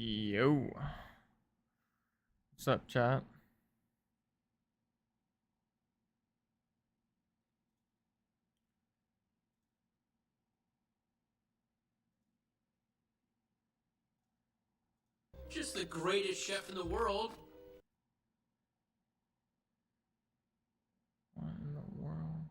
Yo. What's up, chat? Just the greatest chef in the world. What in the world?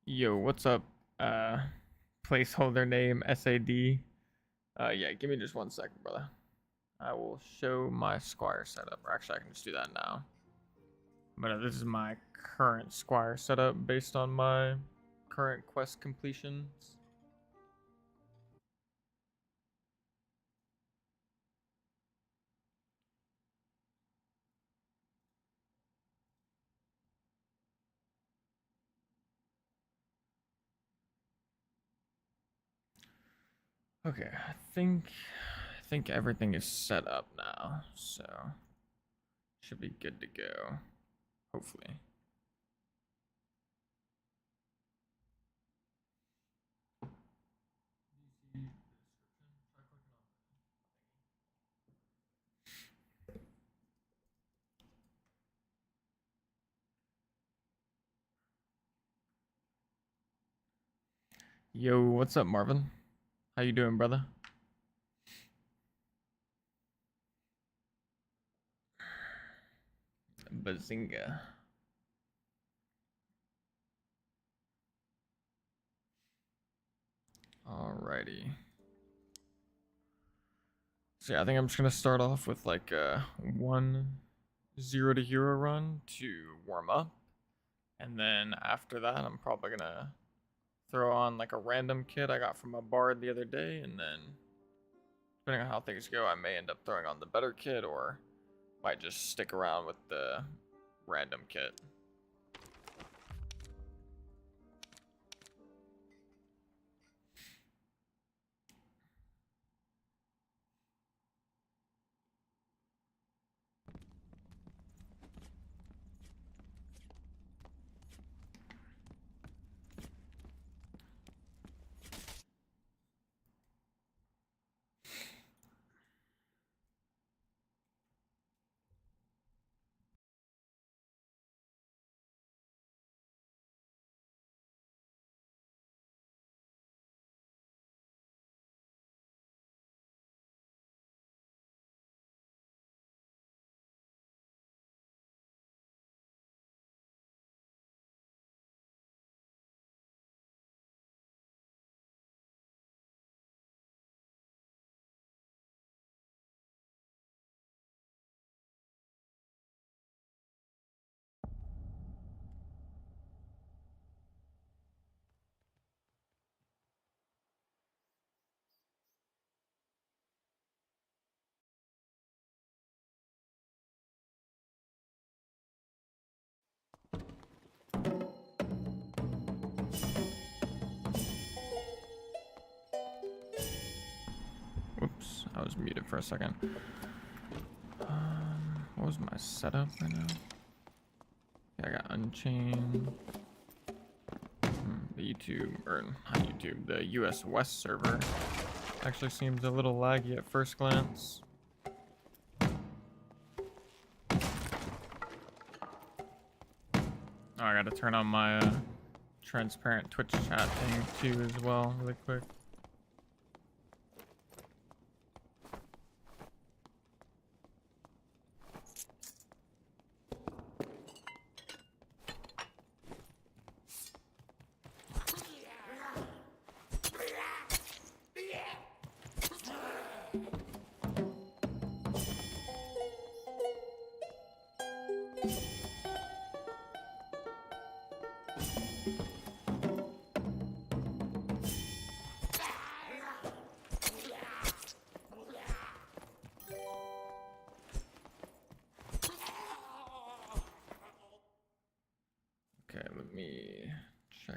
Yo, what's up? Placeholder name SAD. Yeah, give me just 1 second, brother. I will show my Squire setup. Or actually, I can just do that now. But this is my current Squire setup based on my current quest completions. Okay, I think everything is set up now, so should be good to go. Hopefully. Yo, what's up, Marvin? How you doing, brother? Bazinga. Alrighty. So yeah, I think I'm just gonna start off with like a 1-0 to hero run to warm up, and then after that, I'm probably gonna throw on like a random kit I got from a bard the other day, and then depending on how things go, I may end up throwing on the better kit or might just stick around with the random kit. Whoops, I was muted for a second. What was my setup right now? Yeah, I got Unchained. The YouTube, or not YouTube, the US West server actually seems a little laggy at first glance. Oh, I gotta turn on my transparent Twitch chat thing too as well, really quick.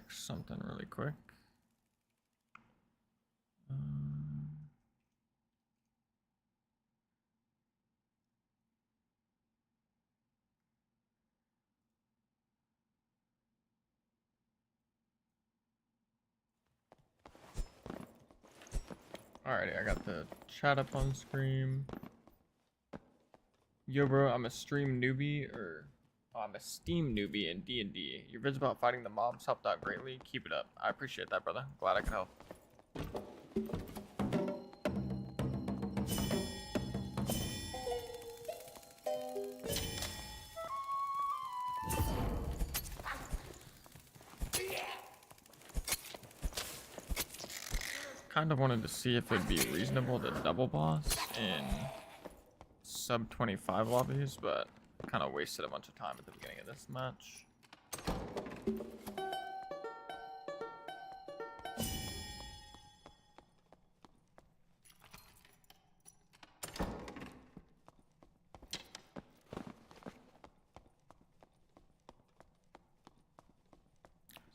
something really quick. Alrighty, I got the chat up on screen. Yo, bro, I'm a stream newbie, or I'm a Steam newbie in D&D. Your vids about fighting the mobs helped out greatly. Keep it up. I appreciate that, brother. Glad I could help. Kind of wanted to see if it'd be reasonable to double boss in sub 25 lobbies, but kind of wasted a bunch of time at the beginning of this match.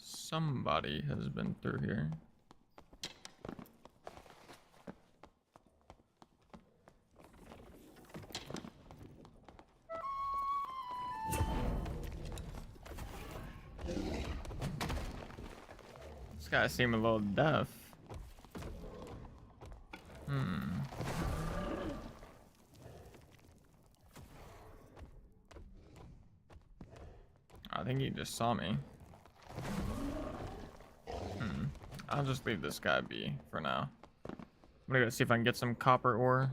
Somebody has been through here. This guy seemed a little deaf. I think he just saw me. I'll just leave this guy be for now. I'm gonna go see if I can get some copper ore.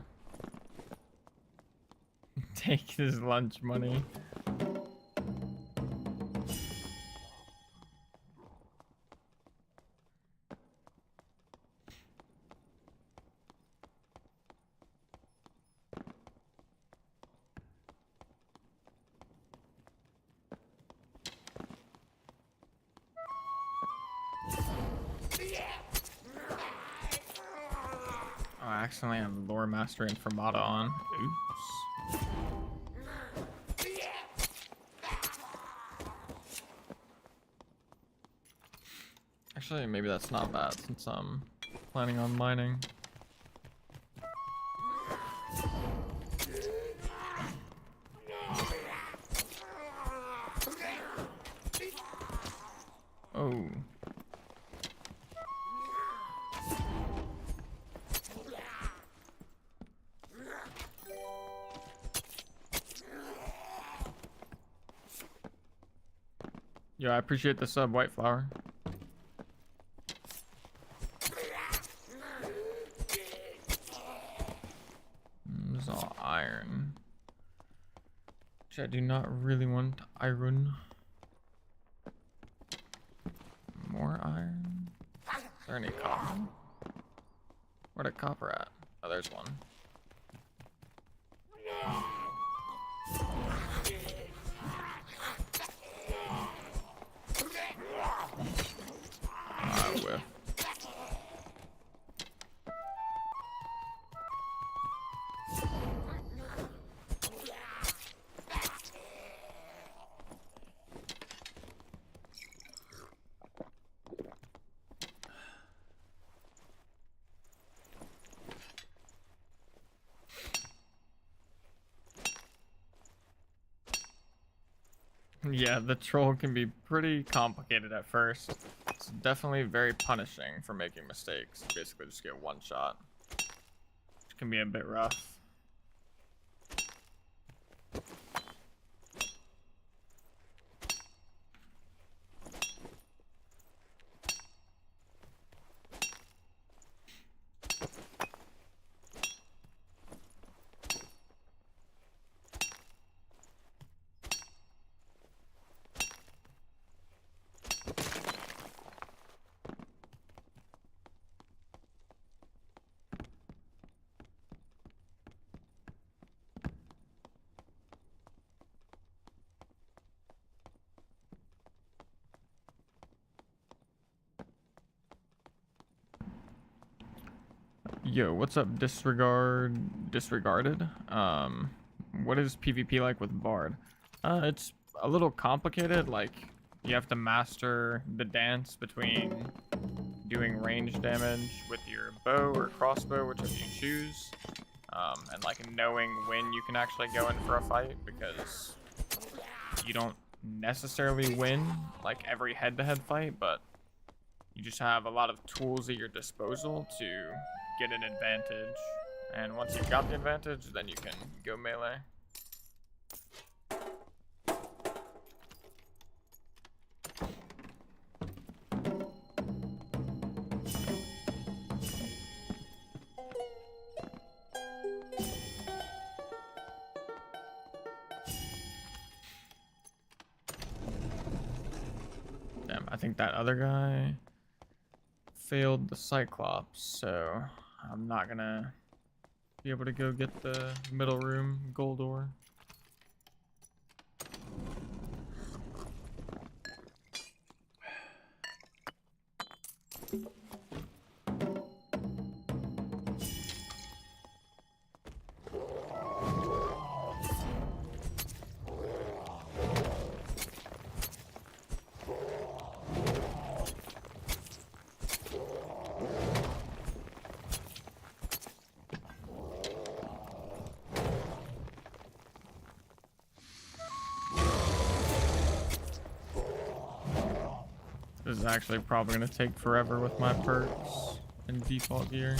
Take his lunch money. Oh, I accidentally have Lore Master and Fermata on. Oops. Actually, maybe that's not bad since I'm planning on mining. Oh. Yo, I appreciate the sub, White Flower. This is all iron. Which I do not really want iron. More iron? Is there any copper? Where the copper at? Oh, there's one. I whiff. Yeah, the troll can be pretty complicated at first. It's definitely very punishing for making mistakes. You basically just get one shot, which can be a bit rough. Yo, what's up, disregarded? What is PvP like with Bard? It's a little complicated. Like, You have to master the dance between doing range damage with your bow or crossbow, whichever you choose, and like knowing when you can actually go in for a fight, because you don't necessarily win like every head-to-head fight, but you just have a lot of tools at your disposal to get an advantage. And once you've got the advantage, then you can go melee. Damn, I think that other guy failed the Cyclops, so I'm not gonna be able to go get the middle room gold ore. This is actually probably going to take forever with my perks and default gear.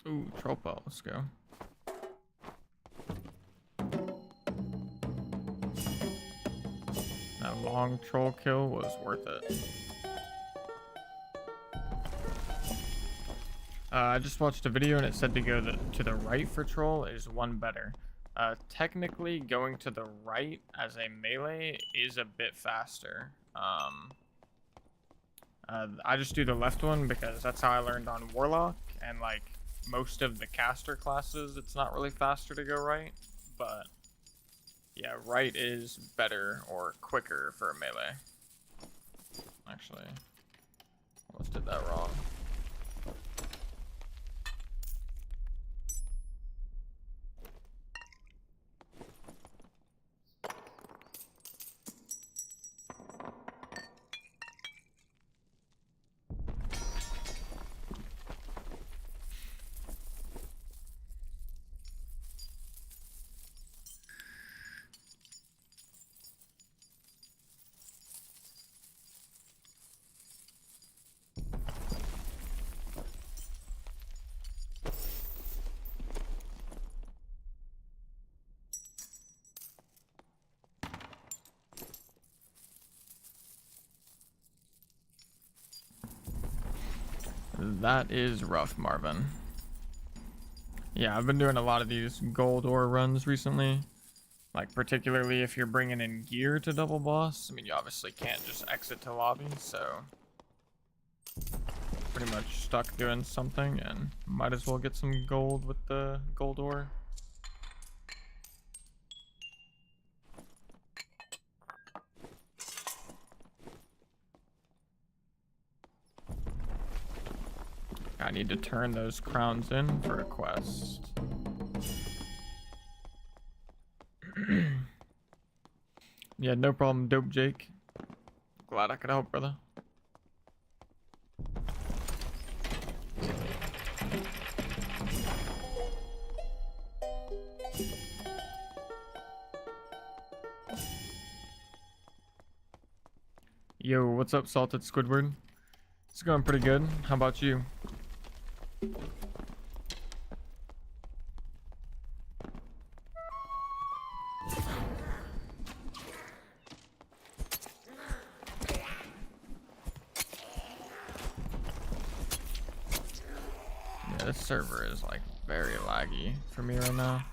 Ooh, troll pelt, let's go. That long troll kill was worth it. I just watched a video and it said to go to the right for troll is one better. Technically, going to the right as a melee is a bit faster. I just do the left one because that's how I learned on Warlock, and like most of the caster classes, it's not really faster to go right, but yeah, right is better or quicker for a melee. Actually, almost did that wrong. That is rough, Marvin. Yeah, I've been doing a lot of these gold ore runs recently. Like, particularly if you're bringing in gear to double boss. I mean, you obviously can't just exit to lobby, so pretty much stuck doing something, and might as well get some gold with the gold ore. I need to turn those crowns in for a quest. Yeah, no problem, Dope Jake. Glad I could help, brother. Yo, what's up, Salted Squidward? It's going pretty good. How about you? Yeah, this server is like very laggy for me right now.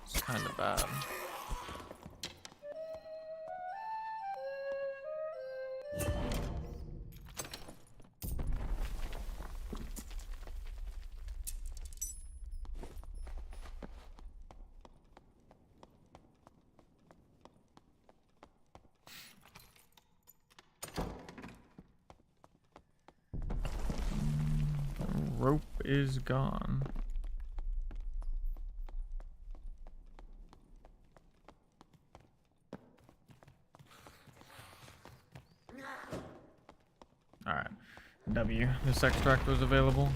It's kind of bad. Rope is gone. Alright. W. This extract was available.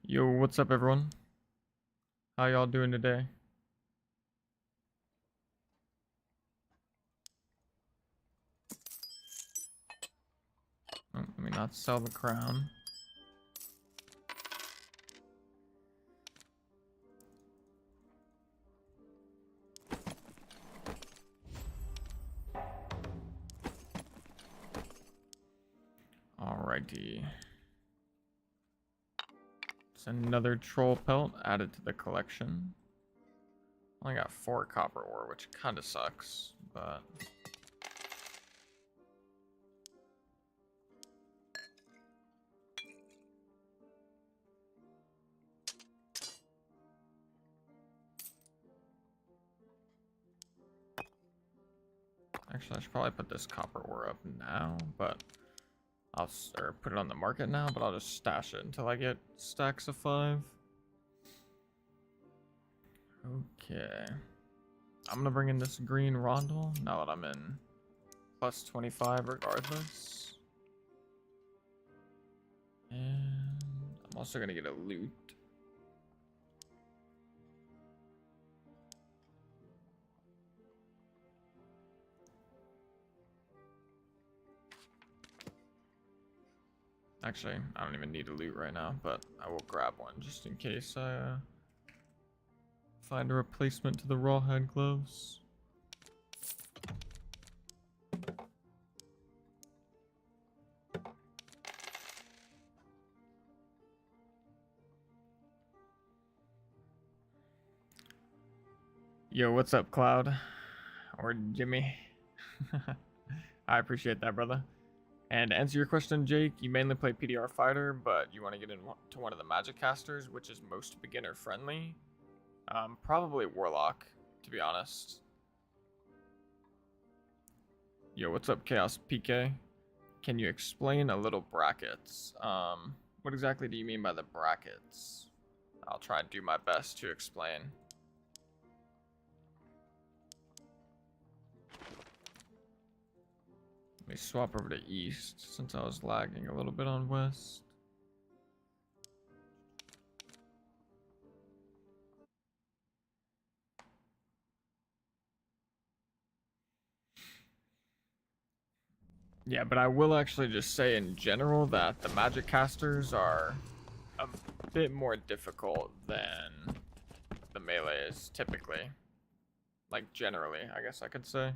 Yo, what's up, everyone? How y'all doing today? Oh, let me not sell the crown. Alrighty. It's another troll pelt added to the collection. Only got 4 copper ore, which kind of sucks, but actually I should probably put this copper ore up now, but or put it on the market now, but I'll just stash it until I get stacks of 5. Okay. I'm gonna bring in this green rondel now that I'm in plus 25 regardless. And I'm also gonna get a loot. Actually, I don't even need a loot right now, but I will grab one just in case I find a replacement to the rawhide gloves. Yo, what's up, Cloud? Or Jimmy? I appreciate that, brother. And to answer your question, Jake, you mainly play PDR Fighter, but you want to get into one of the magic casters, which is most beginner friendly. Probably Warlock, to be honest. Yo, what's up, Chaos PK? Can you explain a little brackets? What exactly do you mean by the brackets? I'll try and do my best to explain. Let me swap over to east since I was lagging a little bit on west. Yeah, but I will actually just say in general that the magic casters are a bit more difficult than the melees typically. Like generally, I guess I could say.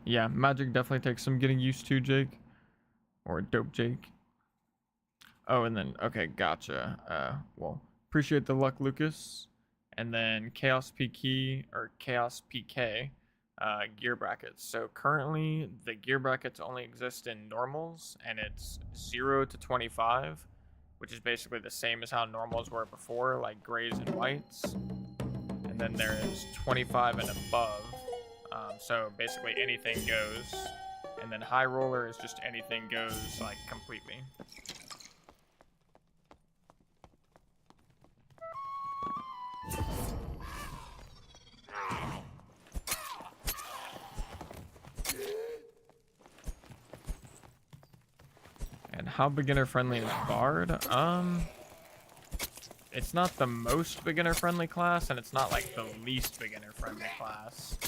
Yeah, magic definitely takes some getting used to, Jake. Or Dope Jake. Oh, and then, okay, gotcha. Well, appreciate the luck, Lucas. And then Chaos PK, or Chaos PK, gear brackets. So currently, the gear brackets only exist in normals, and it's 0 to 25, which is basically the same as how normals were before, like grays and whites. And then there is 25 and above. So basically anything goes. And then high roller is just anything goes, like, completely. And how beginner friendly is Bard? It's not the most beginner friendly class, and it's not like the least beginner friendly class.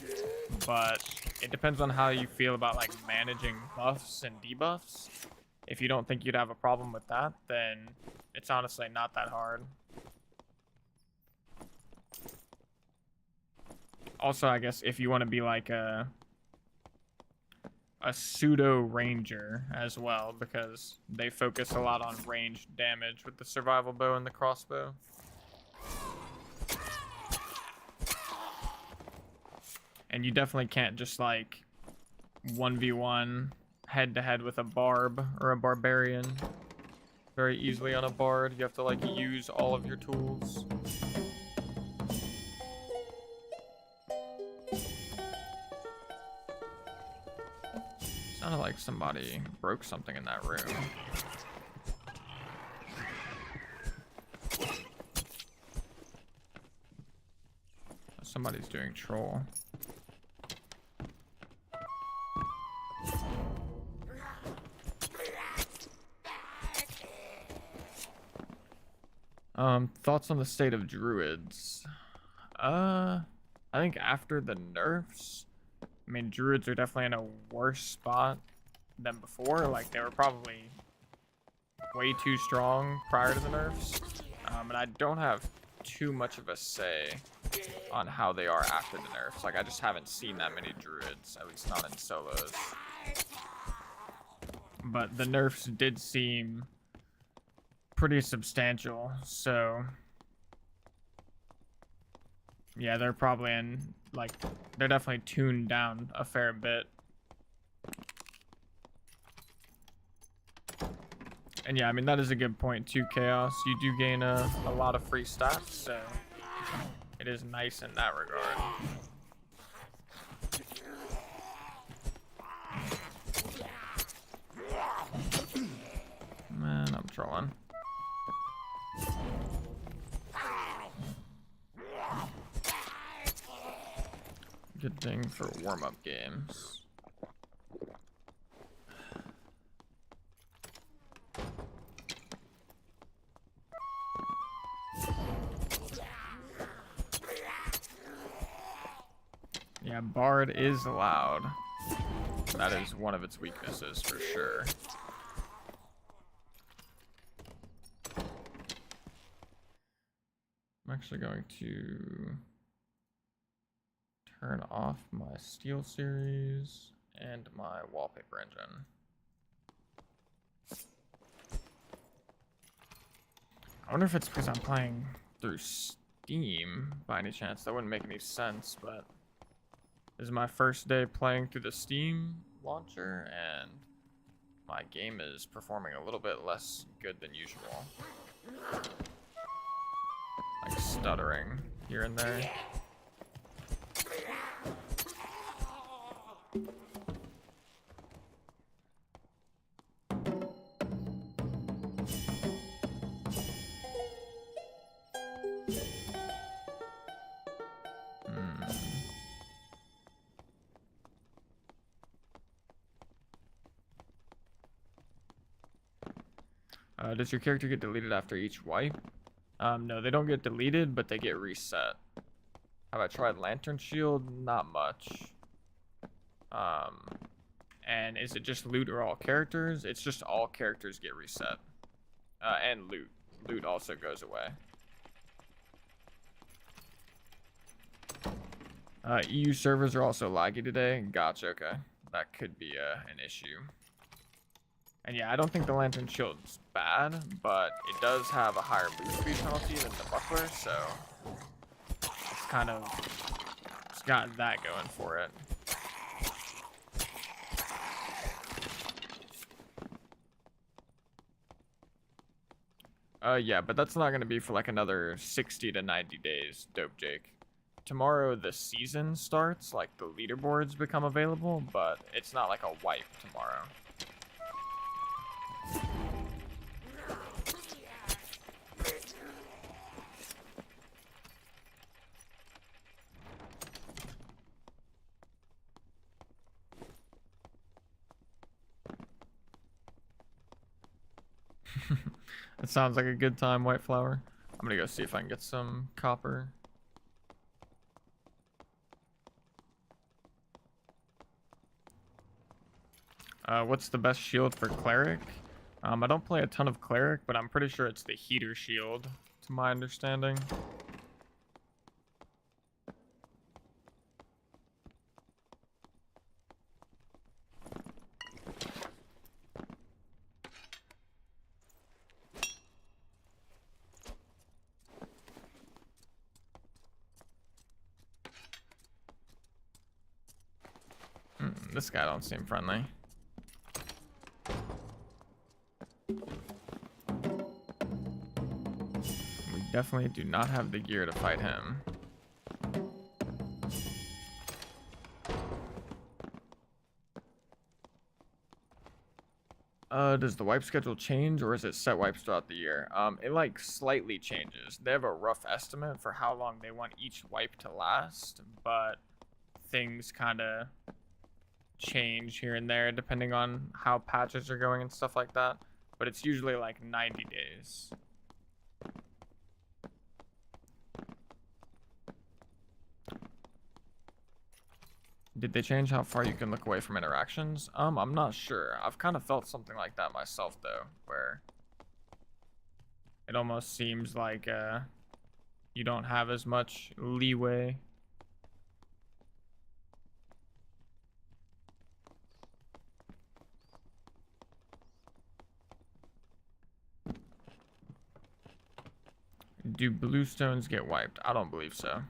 But it depends on how you feel about like managing buffs and debuffs. If you don't think you'd have a problem with that, then it's honestly not that hard. Also, I guess if you want to be like a pseudo ranger as well, because they focus a lot on ranged damage with the survival bow and the crossbow. And you definitely can't just like 1v1 head to head with a barb or a barbarian very easily on a bard. You have to like use all of your tools. Sounded like somebody broke something in that room. Somebody's doing troll. Thoughts on the state of druids? I think after the nerfs, I mean, druids are definitely in a worse spot than before. Like, they were probably way too strong prior to the nerfs. And I don't have too much of a say on how they are after the nerfs. Like, I just haven't seen that many druids, at least not in solos. But the nerfs did seem pretty substantial, so yeah, they're probably in, like, they're definitely tuned down a fair bit. And yeah, I mean, that is a good point too, Chaos. You do gain a lot of free stats, so it is nice in that regard. Man, I'm trolling. Good thing for warm-up games. Yeah, Bard is loud. That is one of its weaknesses for sure. I'm actually going to turn off my Steel Series and my wallpaper engine. I wonder if it's because I'm playing through Steam by any chance. That wouldn't make any sense, but this is my first day playing through the Steam launcher, and my game is performing a little bit less good than usual. Like stuttering here and there. Does your character get deleted after each wipe? No, they don't get deleted, but they get reset. Have I tried Lantern Shield? Not much. And is it just loot or all characters? It's just all characters get reset. And loot. Loot also goes away. EU servers are also laggy today. Gotcha, okay. that could be an issue. And yeah, I don't think the Lantern Shield's bad, but it does have a higher move speed penalty than the Buckler, so it's kind of, it's got that going for it. Yeah, but that's not going to be for like another 60 to 90 days, Dope Jake. Tomorrow the season starts, like the leaderboards become available, but it's not like a wipe tomorrow. It sounds like a good time, White Flower. I'm gonna go see if I can get some copper. What's the best shield for Cleric? I don't play a ton of Cleric, but I'm pretty sure it's the Heater Shield, to my understanding. This guy don't seem friendly. We definitely do not have the gear to fight him. Does the wipe schedule change, or is it set wipes throughout the year? It like slightly changes. They have a rough estimate for how long they want each wipe to last, but things kind of change here and there depending on how patches are going and stuff like that. But it's usually like 90 days. Did they change how far you can look away from interactions? I'm not sure. I've kind of felt something like that myself though, where it almost seems like you don't have as much leeway. Do bluestones get wiped? I don't believe so.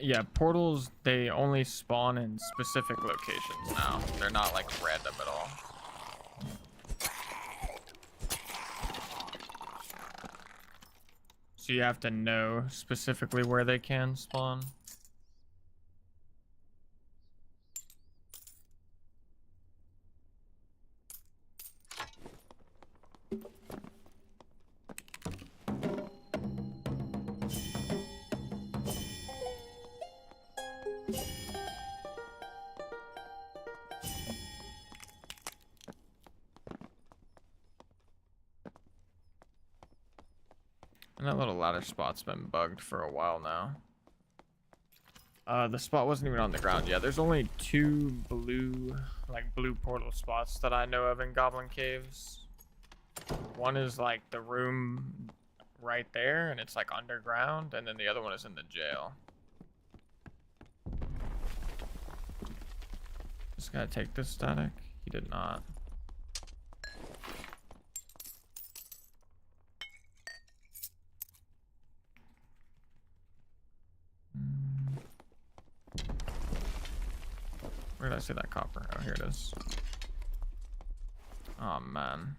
Yeah, portals, they only spawn in specific locations now. They're not like random at all. So you have to know specifically where they can spawn. And that little ladder spot's been bugged for a while now. The spot wasn't even on the ground yet. There's only 2 blue portal spots that I know of in Goblin Caves. One is like the room right there, and it's like underground, and then the other one is in the jail. This guy take this static? He did not. Where did I see that copper? Oh, here it is. Oh, man.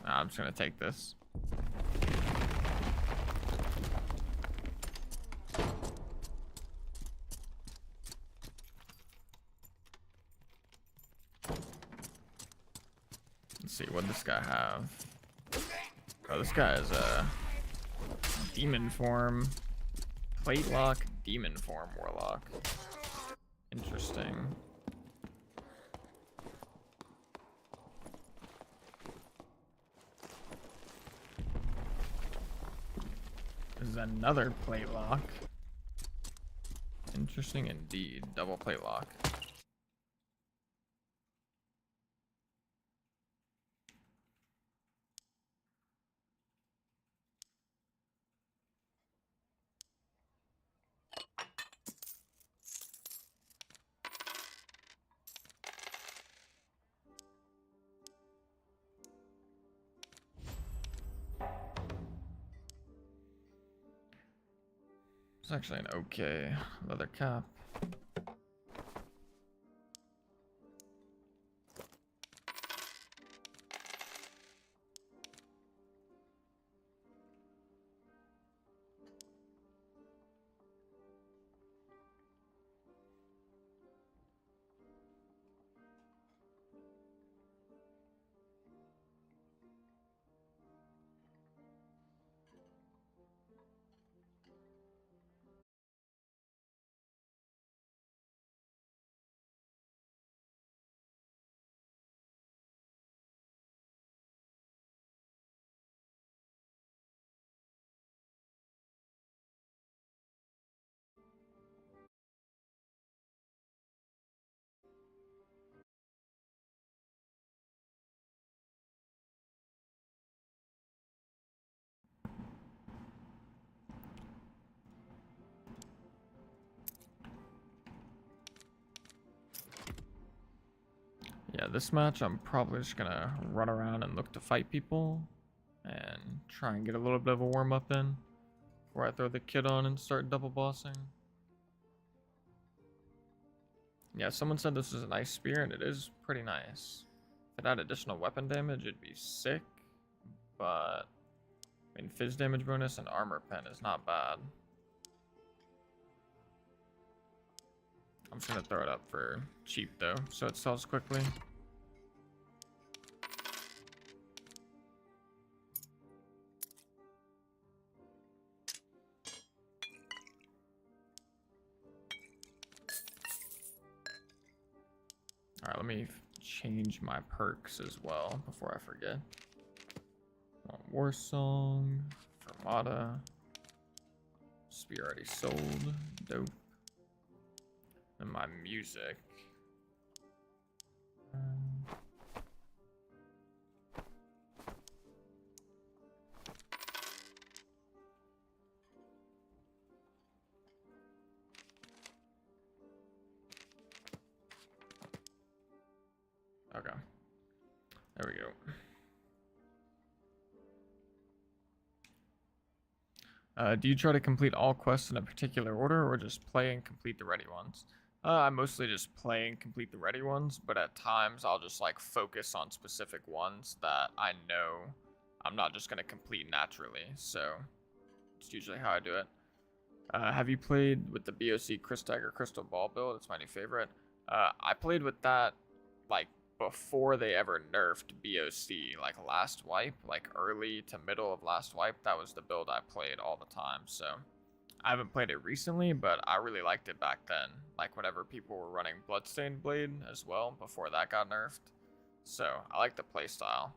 Nah, I'm just gonna take this. Let's see, what this guy have? Oh, this guy is a demon form. Plate lock, demon form warlock. Interesting. This is another plate lock. Interesting indeed. Double plate lock. It's actually an okay leather cap. Yeah, this match I'm probably just gonna run around and look to fight people and try and get a little bit of a warm up in before I throw the kit on and start double bossing. Yeah, someone said this is a nice spear, and it is pretty nice. If it had additional weapon damage, it'd be sick, but I mean, fizz damage bonus and armor pen is not bad. I'm just gonna throw it up for cheap though, so it sells quickly. Alright, let me change my perks as well before I forget. War Song, Fermata, Spear already sold, dope. And my music. Okay. There we go. Do you try to complete all quests in a particular order or just play and complete the ready ones? I mostly just play and complete the ready ones, but at times I'll just like focus on specific ones that I know I'm not just going to complete naturally. So it's usually how I do it. Have you played with the BOC Crystagger Crystal Ball build? It's my new favorite. I played with that like before they ever nerfed BOC, like last wipe, like early to middle of last wipe. That was the build I played all the time. So I haven't played it recently, but I really liked it back then. Like whenever people were running Bloodstained Blade as well before that got nerfed. So I like the playstyle.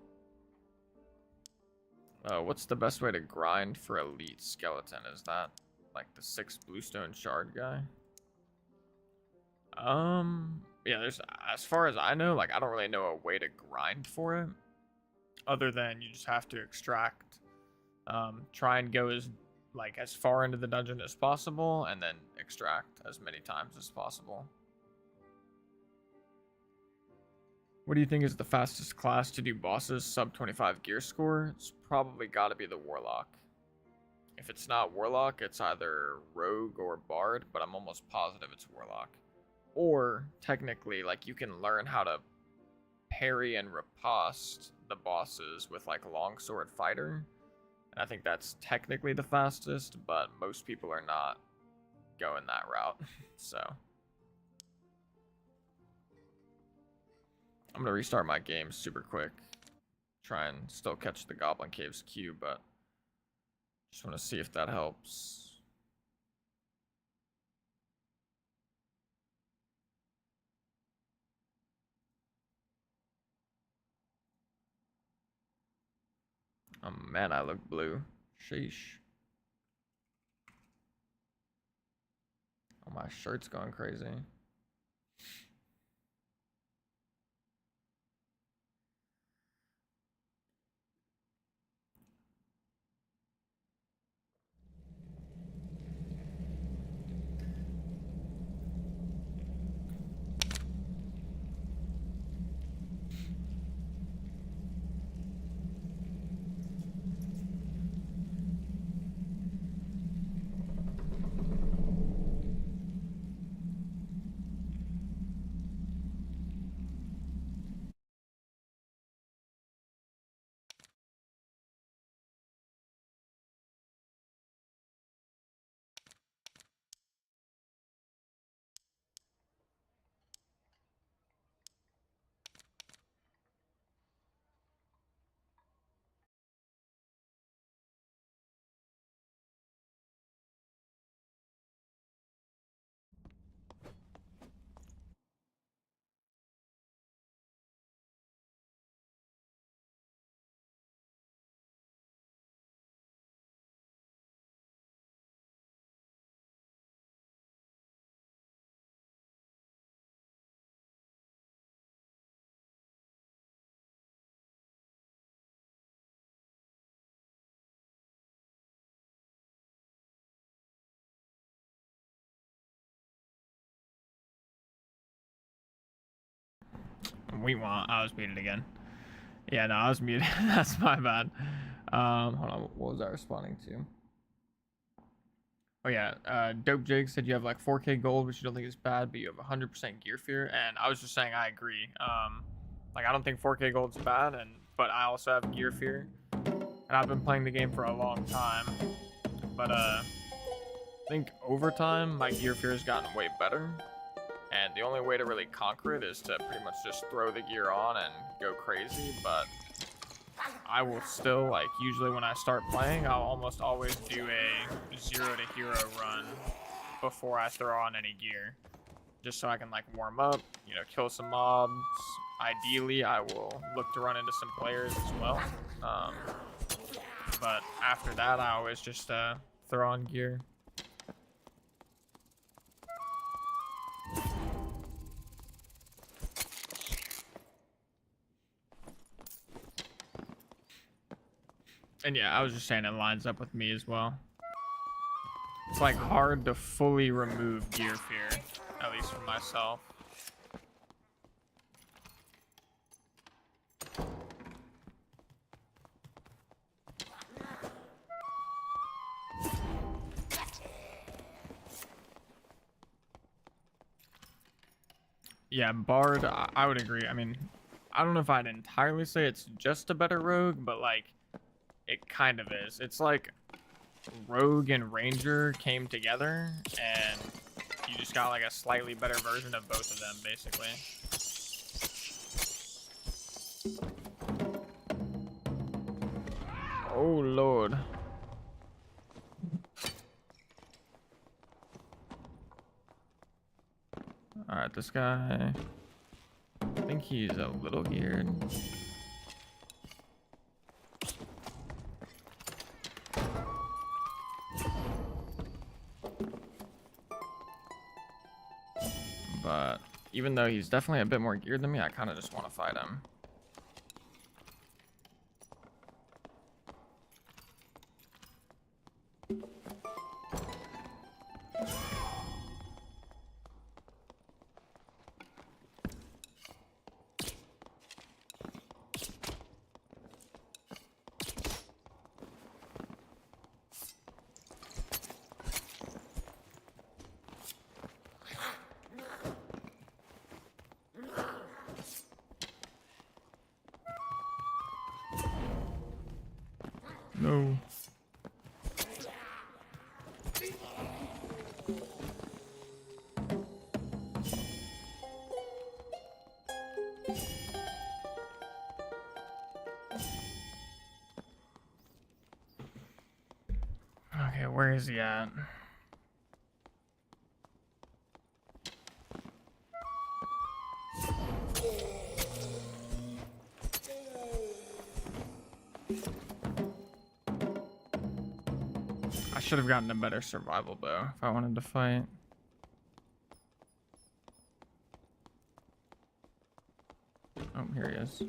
What's the best way to grind for Elite Skeleton? Is that like the 6 Bluestone Shard guy? Yeah, there's, as far as I know, like I don't really know a way to grind for it other than you just have to extract, try and go as far into the dungeon as possible and then extract as many times as possible. What do you think is the fastest class to do bosses sub 25 gear score? It's probably got to be the Warlock. If it's not Warlock, it's either Rogue or Bard, but I'm almost positive it's Warlock. Or technically, like you can learn how to parry and riposte the bosses with like Longsword Fighter. And I think that's technically the fastest, but most people are not going that route. So I'm gonna restart my game super quick. Try and still catch the Goblin Caves queue, but just want to see if that helps. Oh man, I look blue. Sheesh. Oh, my shirt's going crazy. We want. I was muted again. Yeah, no, I was muted. That's my bad. Hold on. What was I responding to? Oh yeah, Dope Jake said you have like 4K gold, which you don't think is bad, but you have 100% gear fear. And I was just saying I agree. Like I don't think 4K gold's bad, but I also have gear fear, and I've been playing the game for a long time. But I think over time my gear fear has gotten way better. And the only way to really conquer it is to pretty much just throw the gear on and go crazy, but I will still, like, usually when I start playing, I'll almost always do a 0 to hero run before I throw on any gear. Just so I can, like, warm up, you know, kill some mobs. Ideally, I will look to run into some players as well. But after that, I always just throw on gear. And yeah, I was just saying it lines up with me as well. It's like hard to fully remove gear fear, at least for myself. Yeah, Bard, I would agree. I mean, I don't know if I'd entirely say it's just a better rogue, but like, it kind of is. It's like Rogue and Ranger came together, and you just got like a slightly better version of both of them, basically. Oh, Lord. Alright, this guy, I think he's a little geared. But even though he's definitely a bit more geared than me, I kind of just want to fight him. No. Okay, where is he at? I should have gotten a better survival bow if I wanted to fight. Oh, here he is.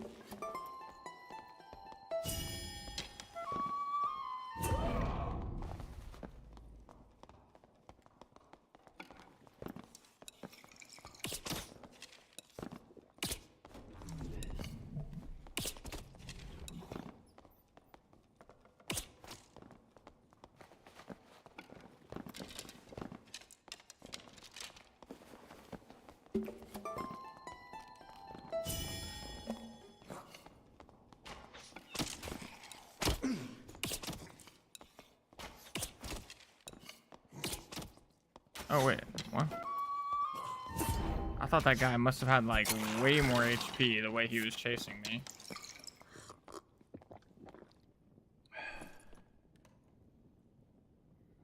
Oh wait, what? I thought that guy must have had like way more HP the way he was chasing me.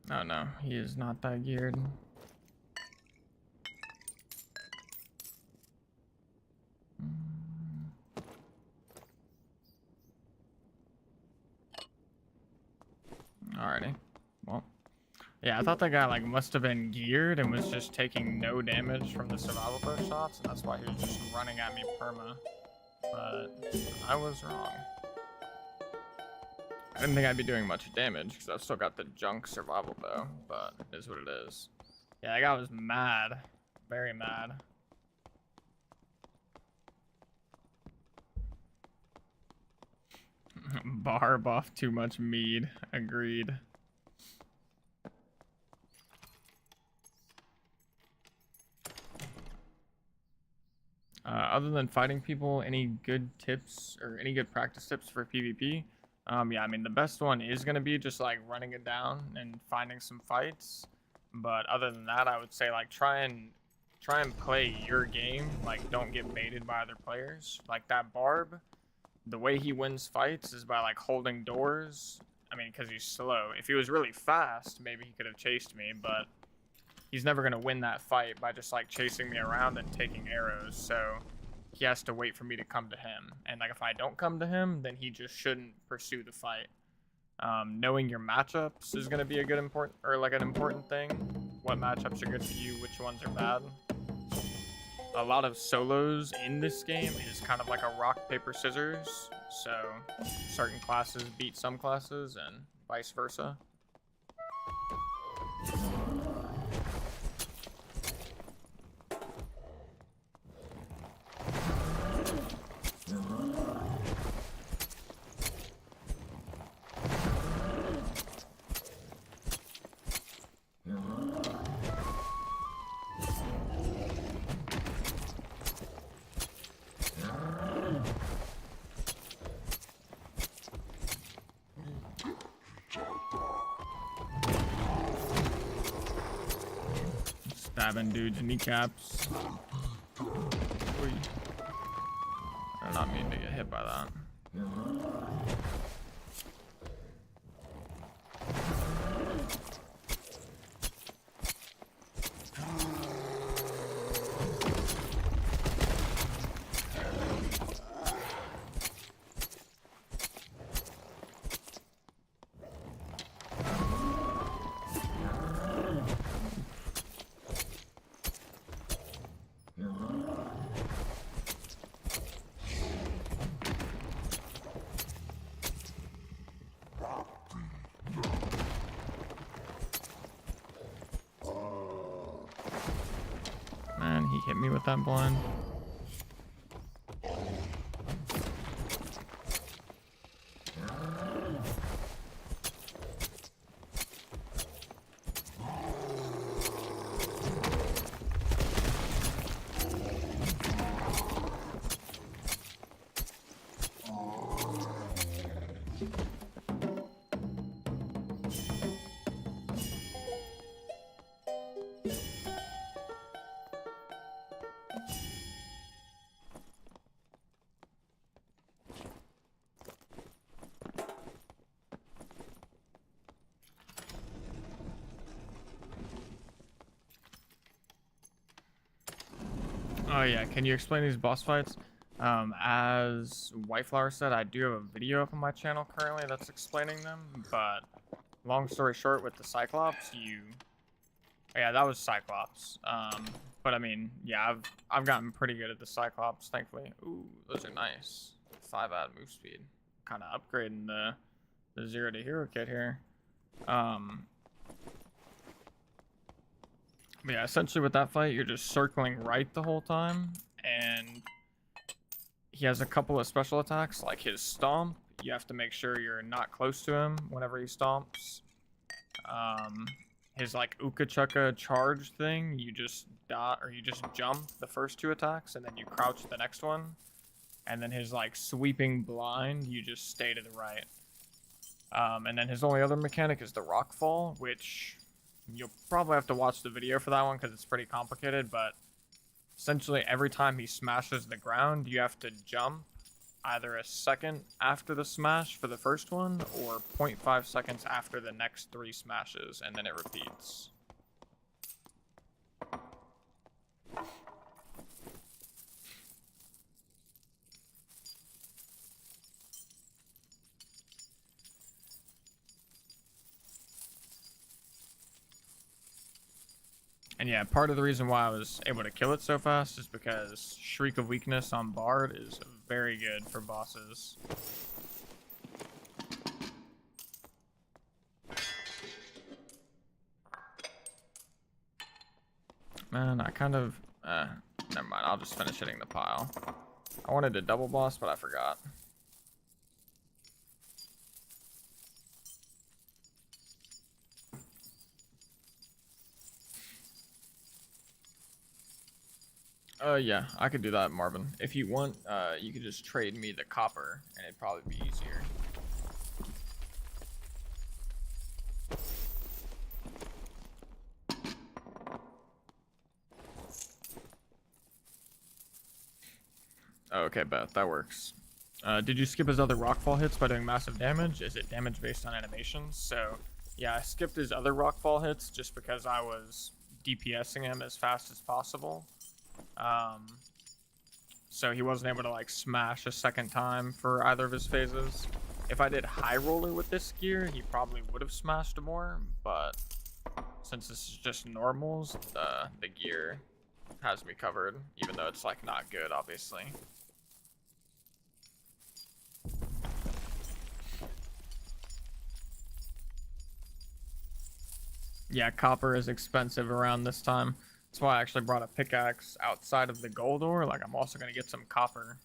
Oh no, he is not that geared. Alrighty. Well. Yeah, I thought that guy like must have been geared and was just taking no damage from the survival bow shots, and that's why he was just running at me perma. But I was wrong. I didn't think I'd be doing much damage because I've still got the junk survival bow, but it is what it is. Yeah, that guy was mad. Very mad. Barb off too much mead. Agreed. Other than fighting people, any good tips or any good practice tips for PvP? Yeah, I mean, the best one is going to be just like running it down and finding some fights. But other than that, I would say like try and play your game. Like, don't get baited by other players. Like that Barb, the way he wins fights is by like holding doors. I mean, because he's slow. If he was really fast, maybe he could have chased me, but he's never going to win that fight by just like chasing me around and taking arrows. So he has to wait for me to come to him. And like if I don't come to him, then he just shouldn't pursue the fight. Knowing your matchups is going to be a good important thing. What matchups are good for you, which ones are bad. A lot of solos in this game is kind of like a rock, paper, scissors. So certain classes beat some classes and vice versa. Stabbing dudes in kneecaps. Oy. I did not mean to get hit by that. hit me with that blind. Oh yeah, can you explain these boss fights? As Whiteflower said, I do have a video up on my channel currently that's explaining them, but long story short, with the Cyclops, yeah, that was Cyclops. But I mean, yeah, I've gotten pretty good at the Cyclops, thankfully. Ooh, those are nice. 5 out move speed. Kind of upgrading the 0 to hero kit here. But yeah, essentially with that fight, you're just circling right the whole time, and he has a couple of special attacks, like his stomp. You have to make sure you're not close to him whenever he stomps. His like Uka Chuka charge thing, you just dot or you just jump the first 2 attacks, and then you crouch the next one. And then his like sweeping blind, you just stay to the right. And then his only other mechanic is the rock fall, which you'll probably have to watch the video for that one because it's pretty complicated, but essentially every time he smashes the ground, you have to jump either a second after the smash for the first one or 0.5 seconds after the next 3 smashes, and then it repeats. And yeah, part of the reason why I was able to kill it so fast is because Shriek of Weakness on Bard is very good for bosses. Man, I kind of... never mind, I'll just finish hitting the pile. I wanted to double boss, but I forgot. Yeah, I could do that, Marvin. If you want, you could just trade me the copper, and it'd probably be easier. Oh, okay, bet. That works. Did you skip his other rockfall hits by doing massive damage? Is it damage based on animations? So, yeah, I skipped his other rockfall hits just because I was DPSing him as fast as possible. So he wasn't able to like smash a second time for either of his phases. If I did high roller with this gear, he probably would have smashed more, but since this is just normals, the gear has me covered, even though it's like not good, obviously. Yeah, copper is expensive around this time. That's why I actually brought a pickaxe outside of the gold ore. Like, I'm also going to get some copper.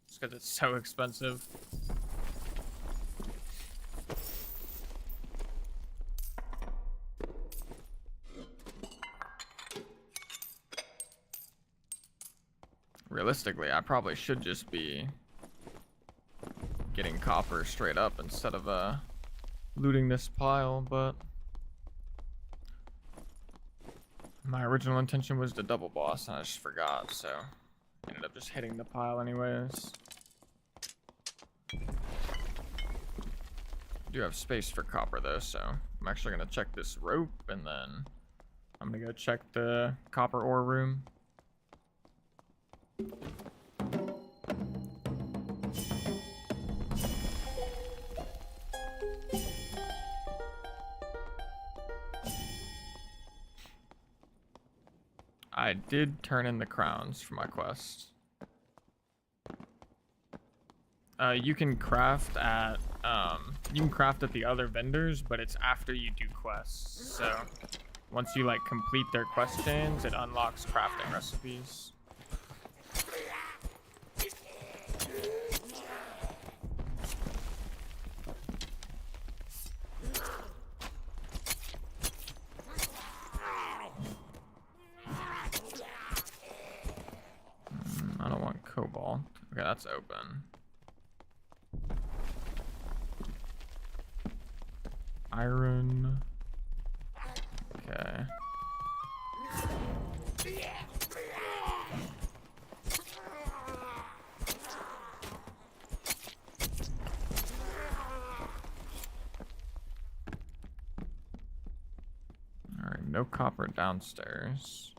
Just because it's so expensive. Realistically, I probably should just be getting copper straight up instead of looting this pile, but my original intention was to double boss, and I just forgot, so ended up just hitting the pile anyways. I do have space for copper though, so I'm actually gonna check this rope, and then I'm gonna go check the copper ore room. I did turn in the crowns for my quest. You can craft at the other vendors, but it's after you do quests. So once you like complete their questions, it unlocks crafting recipes. I don't want cobalt. Okay, that's open. Iron. Okay. Alright, no copper downstairs.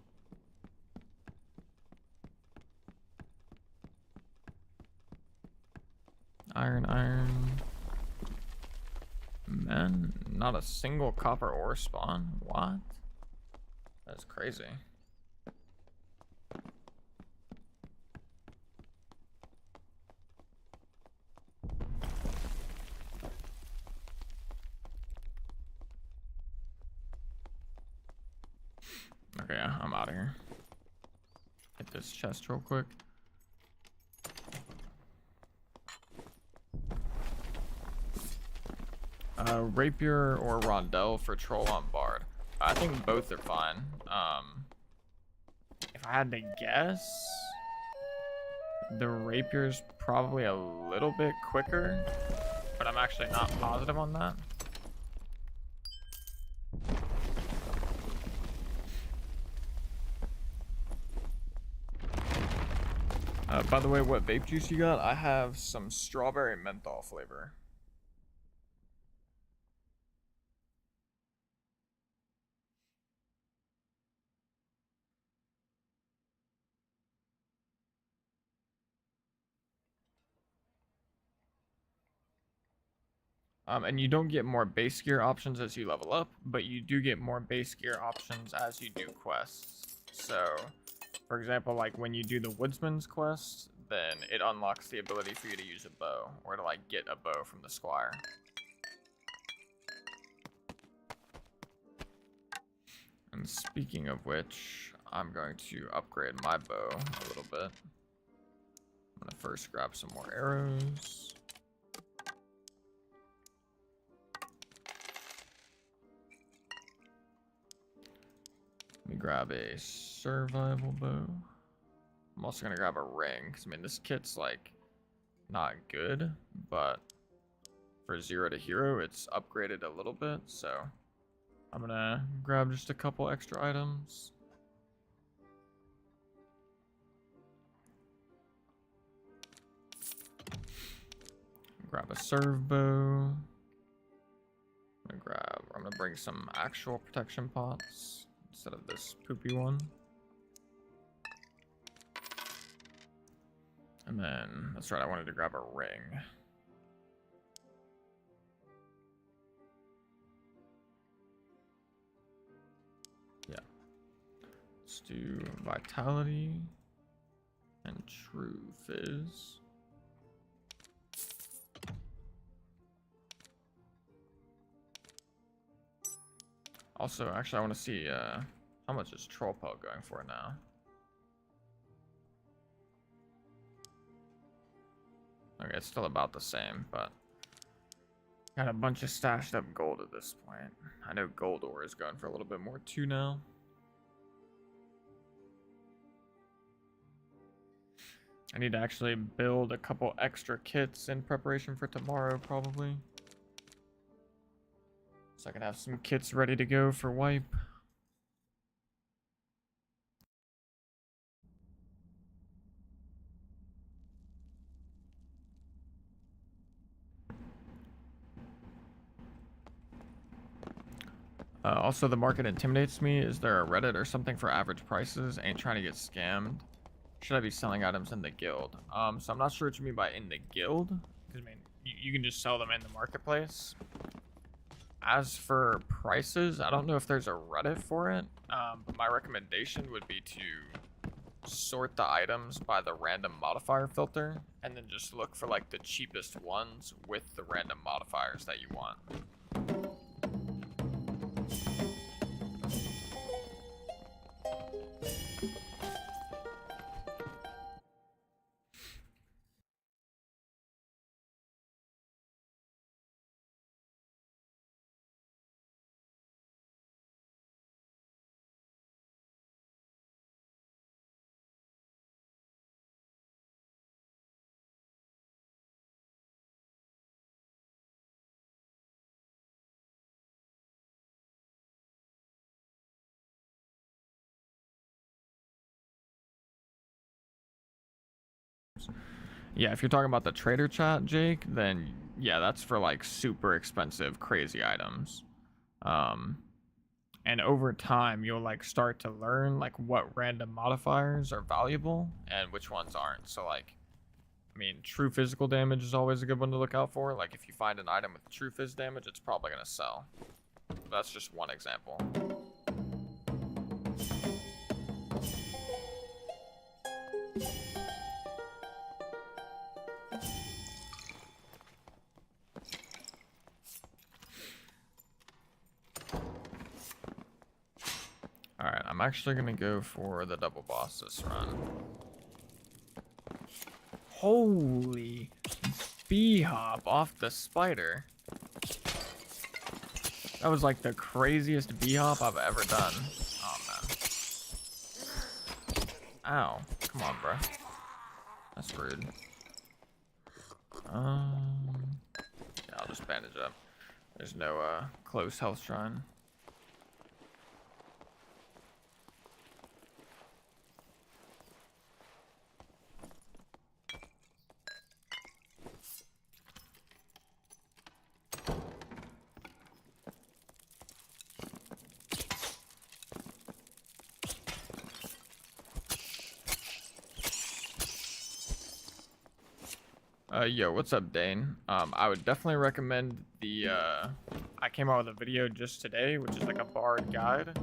Iron. Man, not a single copper ore spawn. What? That's crazy. Okay, yeah, I'm out of here. Hit this chest real quick. Rapier or Rondell for Troll on Bard. I think both are fine. If I had to guess, the Rapier's probably a little bit quicker, but I'm actually not positive on that. By the way, what vape juice you got? I have some strawberry menthol flavor. And you don't get more base gear options as you level up, but you do get more base gear options as you do quests. So, for example, like when you do the Woodsman's quest, then it unlocks the ability for you to use a bow, or to like get a bow from the Squire. And speaking of which, I'm going to upgrade my bow a little bit. I'm gonna first grab some more arrows. Let me grab a survival bow. I'm also gonna grab a ring, because I mean this kit's like not good, but for 0 to hero it's upgraded a little bit, so I'm gonna grab just a couple extra items. Grab a serve bow. I'm gonna bring some actual protection pots instead of this poopy one. And then, that's right, I wanted to grab a ring. Yeah. Let's do Vitality and True Fizz. Also, actually, I want to see how much is Troll Pelt going for now. Okay, it's still about the same, but got a bunch of stashed up gold at this point. I know gold ore is going for a little bit more too now. I need to actually build a couple extra kits in preparation for tomorrow, probably. So I can have some kits ready to go for wipe. Also, the market intimidates me. Is there a Reddit or something for average prices? Ain't trying to get scammed. Should I be selling items in the guild? So I'm not sure what you mean by in the guild. Because I mean, you can just sell them in the marketplace. As for prices, I don't know if there's a Reddit for it. But my recommendation would be to sort the items by the random modifier filter, and then just look for like the cheapest ones with the random modifiers that you want. Yeah, if you're talking about the trader chat, Jake, then yeah, that's for like super expensive, crazy items. Um, and over time, you'll like start to learn like what random modifiers are valuable and which ones aren't. So like, I mean, true physical damage is always a good one to look out for. Like if you find an item with true phys damage, it's probably gonna sell. That's just one example. Alright, I'm actually gonna go for the double boss this run. Holy bee-hop off the spider. That was like the craziest bee-hop I've ever done. Oh, man. Ow. Come on, bro. That's rude. Yeah, I'll just bandage up. There's no, close health shrine. Yo, what's up, Dane? I would definitely recommend the, I came out with a video just today, which is like a bard guide.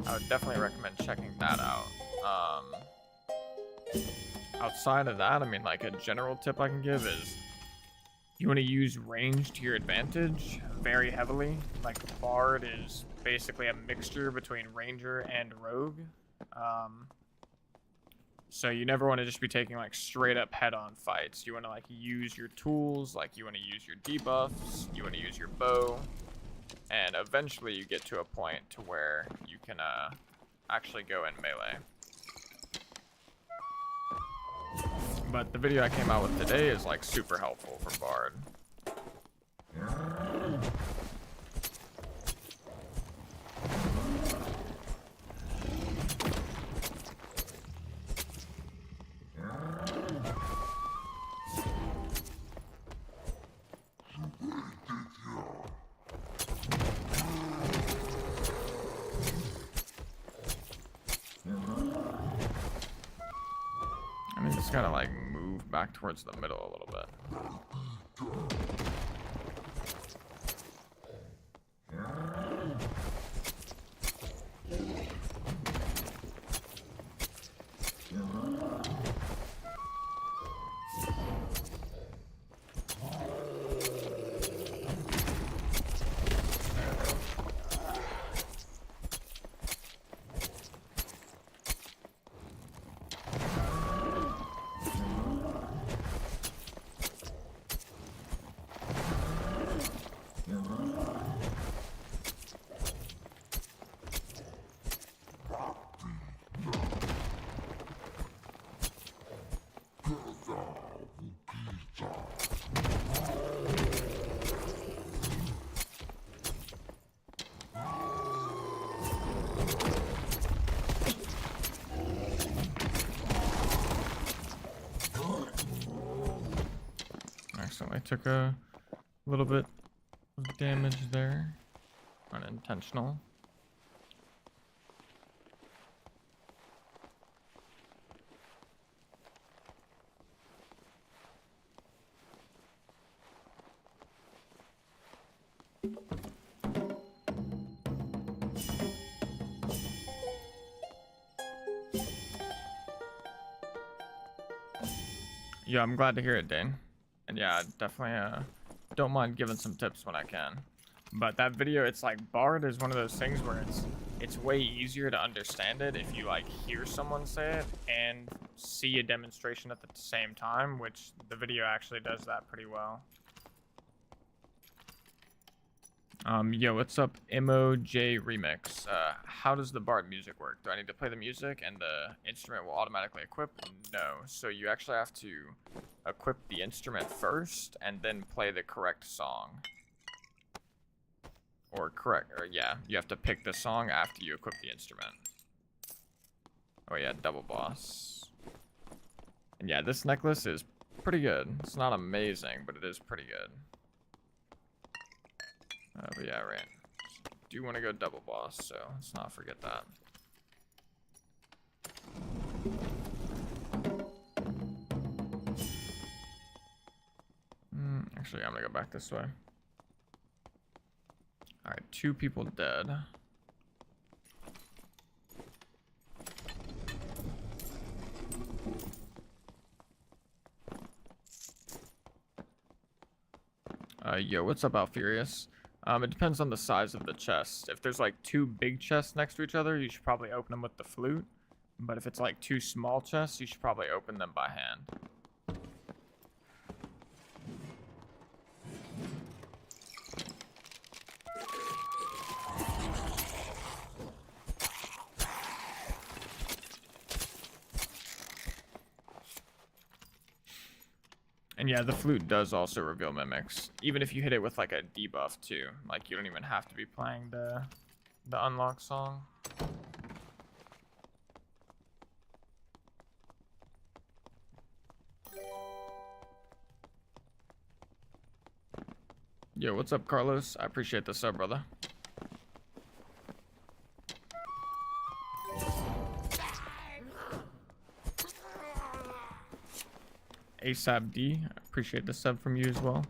I would definitely recommend checking that out. Outside of that, I mean, like a general tip I can give is you want to use range to your advantage very heavily. Like bard is basically a mixture between ranger and rogue. So you never want to just be taking like straight up head-on fights. You want to like use your tools, like you want to use your debuffs, you want to use your bow, and eventually you get to a point to where you can actually go in melee. But the video I came out with today is like super helpful for bard. I just gotta like move back towards the middle a little bit. Accidentally took a little bit of damage there. Unintentional. Yeah, I'm glad to hear it, Dane. And yeah, definitely don't mind giving some tips when I can. But that video, it's like bard is one of those things where it's way easier to understand it if you like hear someone say it and see a demonstration at the same time, which the video actually does that pretty well. Yo, what's up, MOJ Remix? How does the bard music work? Do I need to play the music and the instrument will automatically equip? No, so you actually have to equip the instrument first and then play the correct song. Or yeah, you have to pick the song after you equip the instrument. Oh yeah, double boss. And yeah, this necklace is pretty good. It's not amazing, but it is pretty good. But yeah, right. Do want to go double boss, so let's not forget that. Actually, I'm gonna go back this way. Alright, 2 people dead. Yo, what's up, Alfurious? It depends on the size of the chest. If there's like 2 big chests next to each other, you should probably open them with the flute. But if it's like 2 small chests, you should probably open them by hand. And yeah, the flute does also reveal mimics, even if you hit it with like a debuff too. Like you don't even have to be playing the unlock song. Yo, what's up, Carlos? I appreciate the sub, brother. ASAP D, I appreciate the sub from you as well.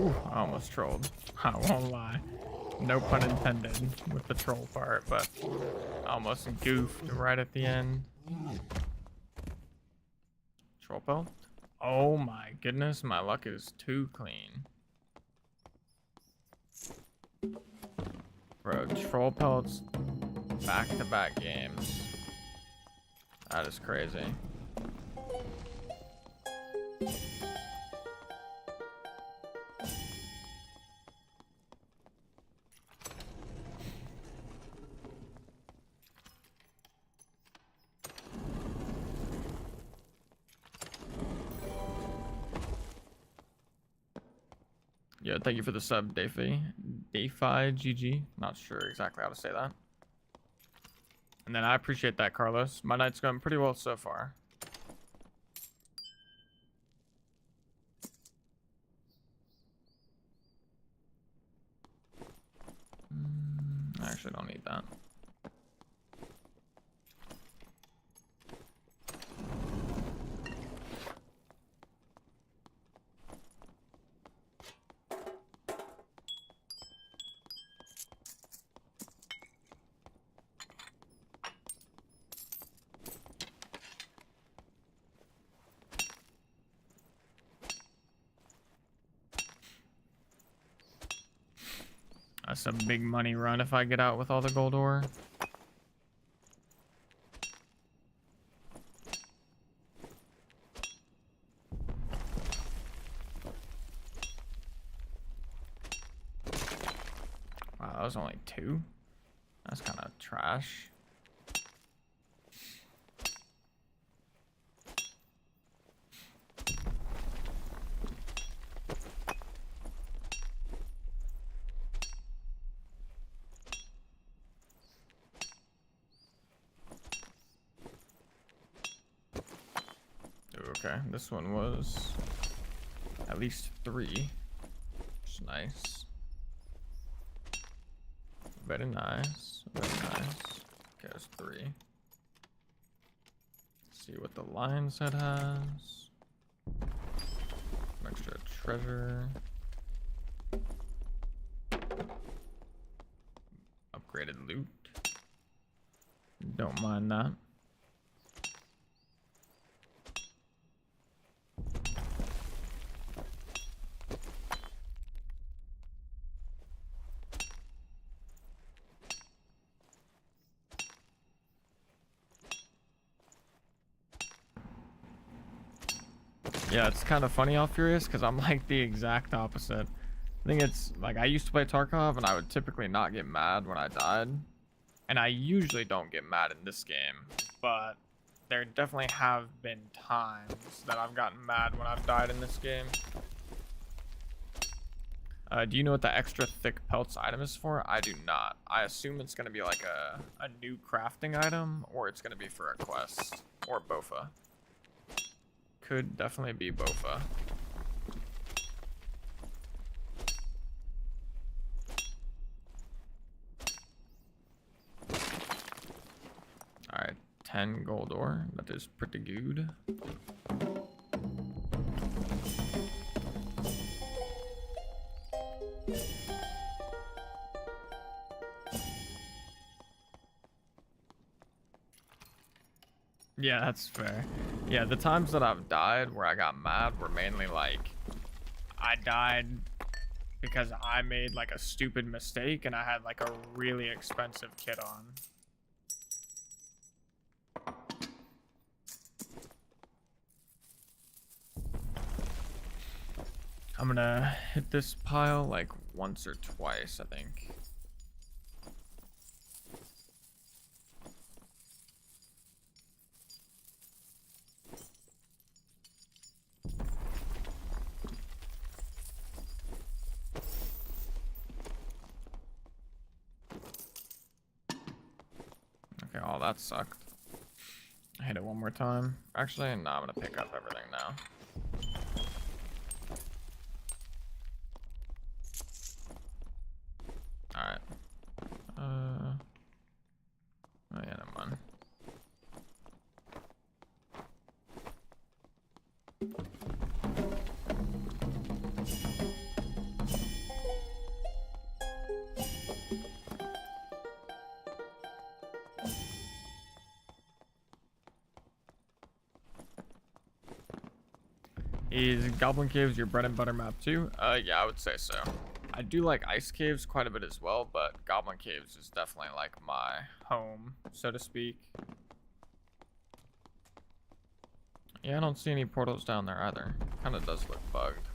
Ooh, I almost trolled. I won't lie. No pun intended with the troll part, but I almost goofed right at the end. Troll pelt? Oh my goodness, my luck is too clean. Bro, troll pelts back-to-back games. That is crazy. Yeah, thank you for the sub, Dayfi. Dayfi GG. Not sure exactly how to say that. And then I appreciate that, Carlos. My night's going pretty well so far. I actually don't need that. That's a big money run if I get out with all the gold ore. Wow, that was only 2. That's kind of trash. Okay, this one was at least 3. Which is nice. Very nice. Very nice. Okay, it's 3. Let's see what the lion's head has. Some extra treasure. Upgraded loot. Don't mind that. Yeah, it's kind of funny, Alfurious, because I'm like the exact opposite. I think it's like I used to play Tarkov and I would typically not get mad when I died. And I usually don't get mad in this game, but there definitely have been times that I've gotten mad when I've died in this game. Do you know what the extra thick pelts item is for? I do not. I assume it's going to be like a new crafting item, or it's going to be for a quest, or BOFA. Could definitely be BOFA. Alright, 10 gold ore. That is pretty good. Yeah, that's fair. Yeah, the times that I've died where I got mad were mainly like I died because I made like a stupid mistake and I had like a really expensive kit on. I'm gonna hit this pile like once or twice, I think. Okay, oh, that sucked. I hit it one more time. Actually, no, I'm gonna pick up everything now. Alright. Oh yeah, never mind. Is Goblin Caves your bread and butter map too? Yeah, I would say so. I do like Ice Caves quite a bit as well, but Goblin Caves is definitely like my home, so to speak. Yeah, I don't see any portals down there either. Kind of does look bugged.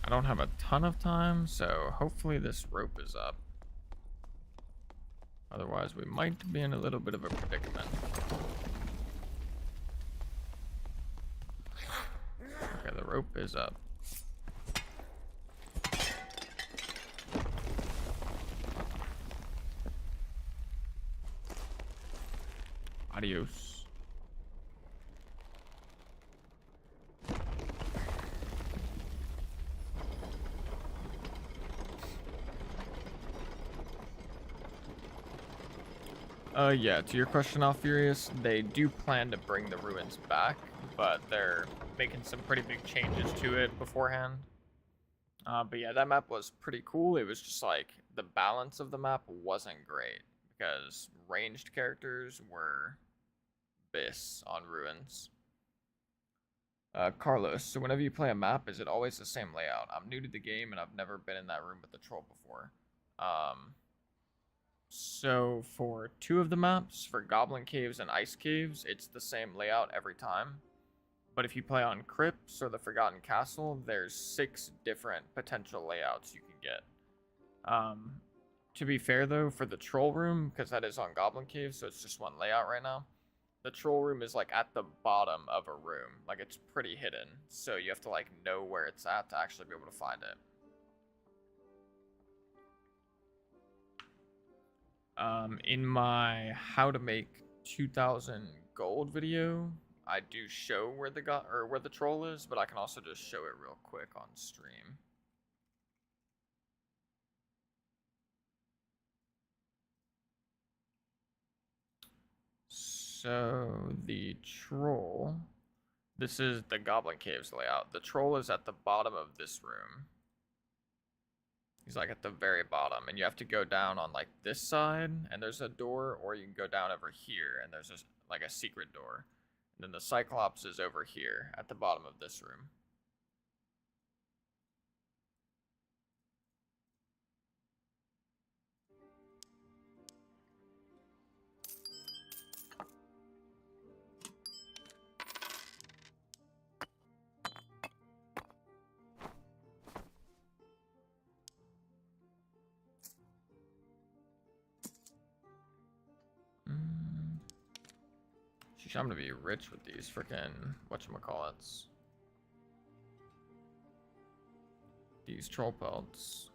I don't have a ton of time, so hopefully this rope is up. Otherwise, we might be in a little bit of a predicament. Okay, the rope is up. Adios. Yeah, to your question, Alfurious, they do plan to bring the ruins back, but they're making some pretty big changes to it beforehand. But yeah, that map was pretty cool. It was just like the balance of the map wasn't great because ranged characters were BIS on ruins. Carlos, so whenever you play a map, is it always the same layout? I'm new to the game and I've never been in that room with the troll before. So for 2 of the maps, for Goblin Caves and Ice Caves, it's the same layout every time. But if you play on Crypts or the Forgotten Castle, there's 6 different potential layouts you can get. To be fair though, for the troll room, because that is on Goblin Cave, so it's just one layout right now. The troll room is like at the bottom of a room, like it's pretty hidden, so you have to like know where it's at to actually be able to find it. In my how to make 2000 gold video, I do show where the troll is, but I can also just show it real quick on stream. So the troll, this is the Goblin Caves layout. The troll is at the bottom of this room. He's like at the very bottom, and you have to go down on like this side, and there's a door, or you can go down over here, and there's just like a secret door. And then the Cyclops is over here at the bottom of this room. I'm gonna be rich with these freaking whatchamacallits. These troll pelts.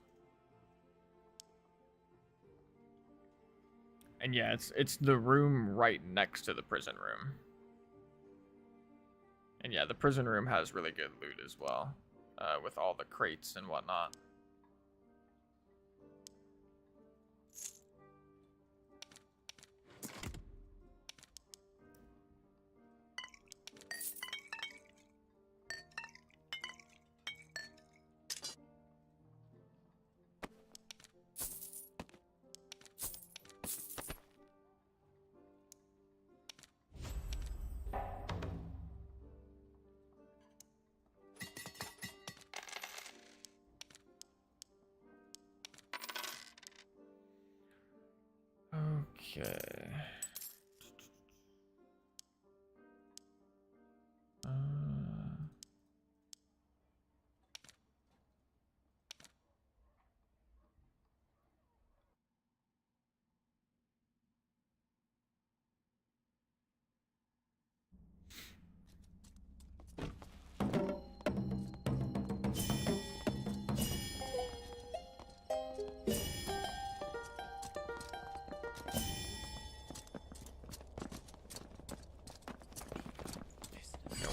And yeah, it's the room right next to the prison room. And yeah, the prison room has really good loot as well, with all the crates and whatnot. Okay.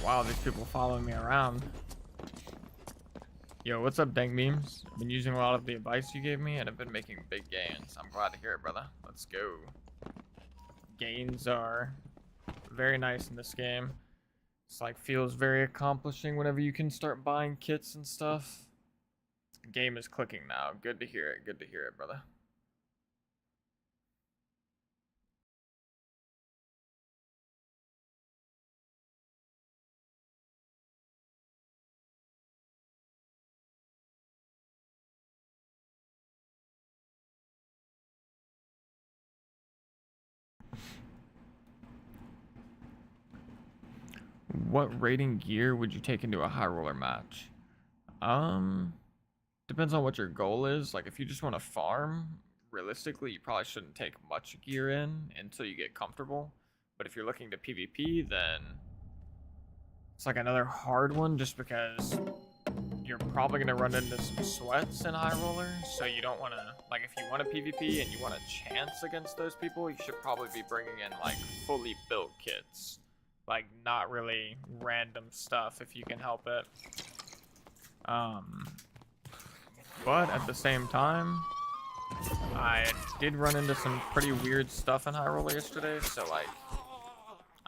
Wow, these people following me around. Yo, what's up, Dank Memes? I've been using a lot of the advice you gave me and I've been making big gains. I'm glad to hear it, brother. Let's go. Gains are very nice in this game. It's like feels very accomplishing whenever you can start buying kits and stuff. The game is clicking now. Good to hear it. Good to hear it, brother. What rating gear would you take into a high roller match? Depends on what your goal is. Like if you just want to farm, realistically, you probably shouldn't take much gear in until you get comfortable. But if you're looking to PvP, then it's like another hard one just because you're probably going to run into some sweats in high roller. So you don't want to, like if you want to PvP and you want a chance against those people, you should probably be bringing in like fully built kits. Like not really random stuff if you can help it. But at the same time, I did run into some pretty weird stuff in high roller yesterday, so like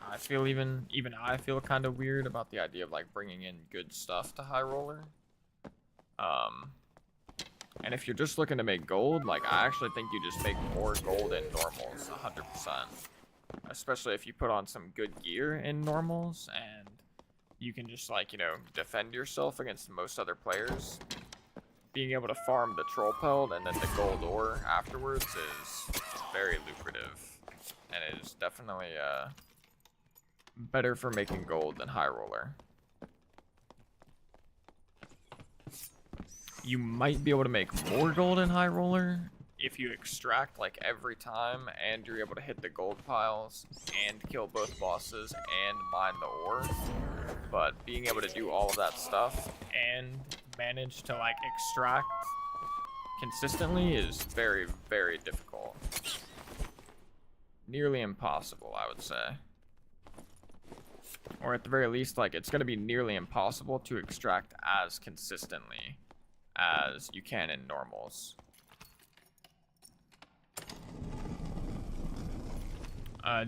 I feel even I feel kind of weird about the idea of like bringing in good stuff to high roller. And if you're just looking to make gold, like I actually think you just make more gold in normals 100%. Especially if you put on some good gear in normals and you can just like, you know, defend yourself against most other players. Being able to farm the troll pelt and then the gold ore afterwards is very lucrative, and it is definitely better for making gold than high roller. You might be able to make more gold in high roller if you extract like every time and you're able to hit the gold piles and kill both bosses and mine the ore. But being able to do all of that stuff and manage to like extract consistently is very, very difficult. Nearly impossible, I would say. Or at the very least, like, it's going to be nearly impossible to extract as consistently as you can in normals.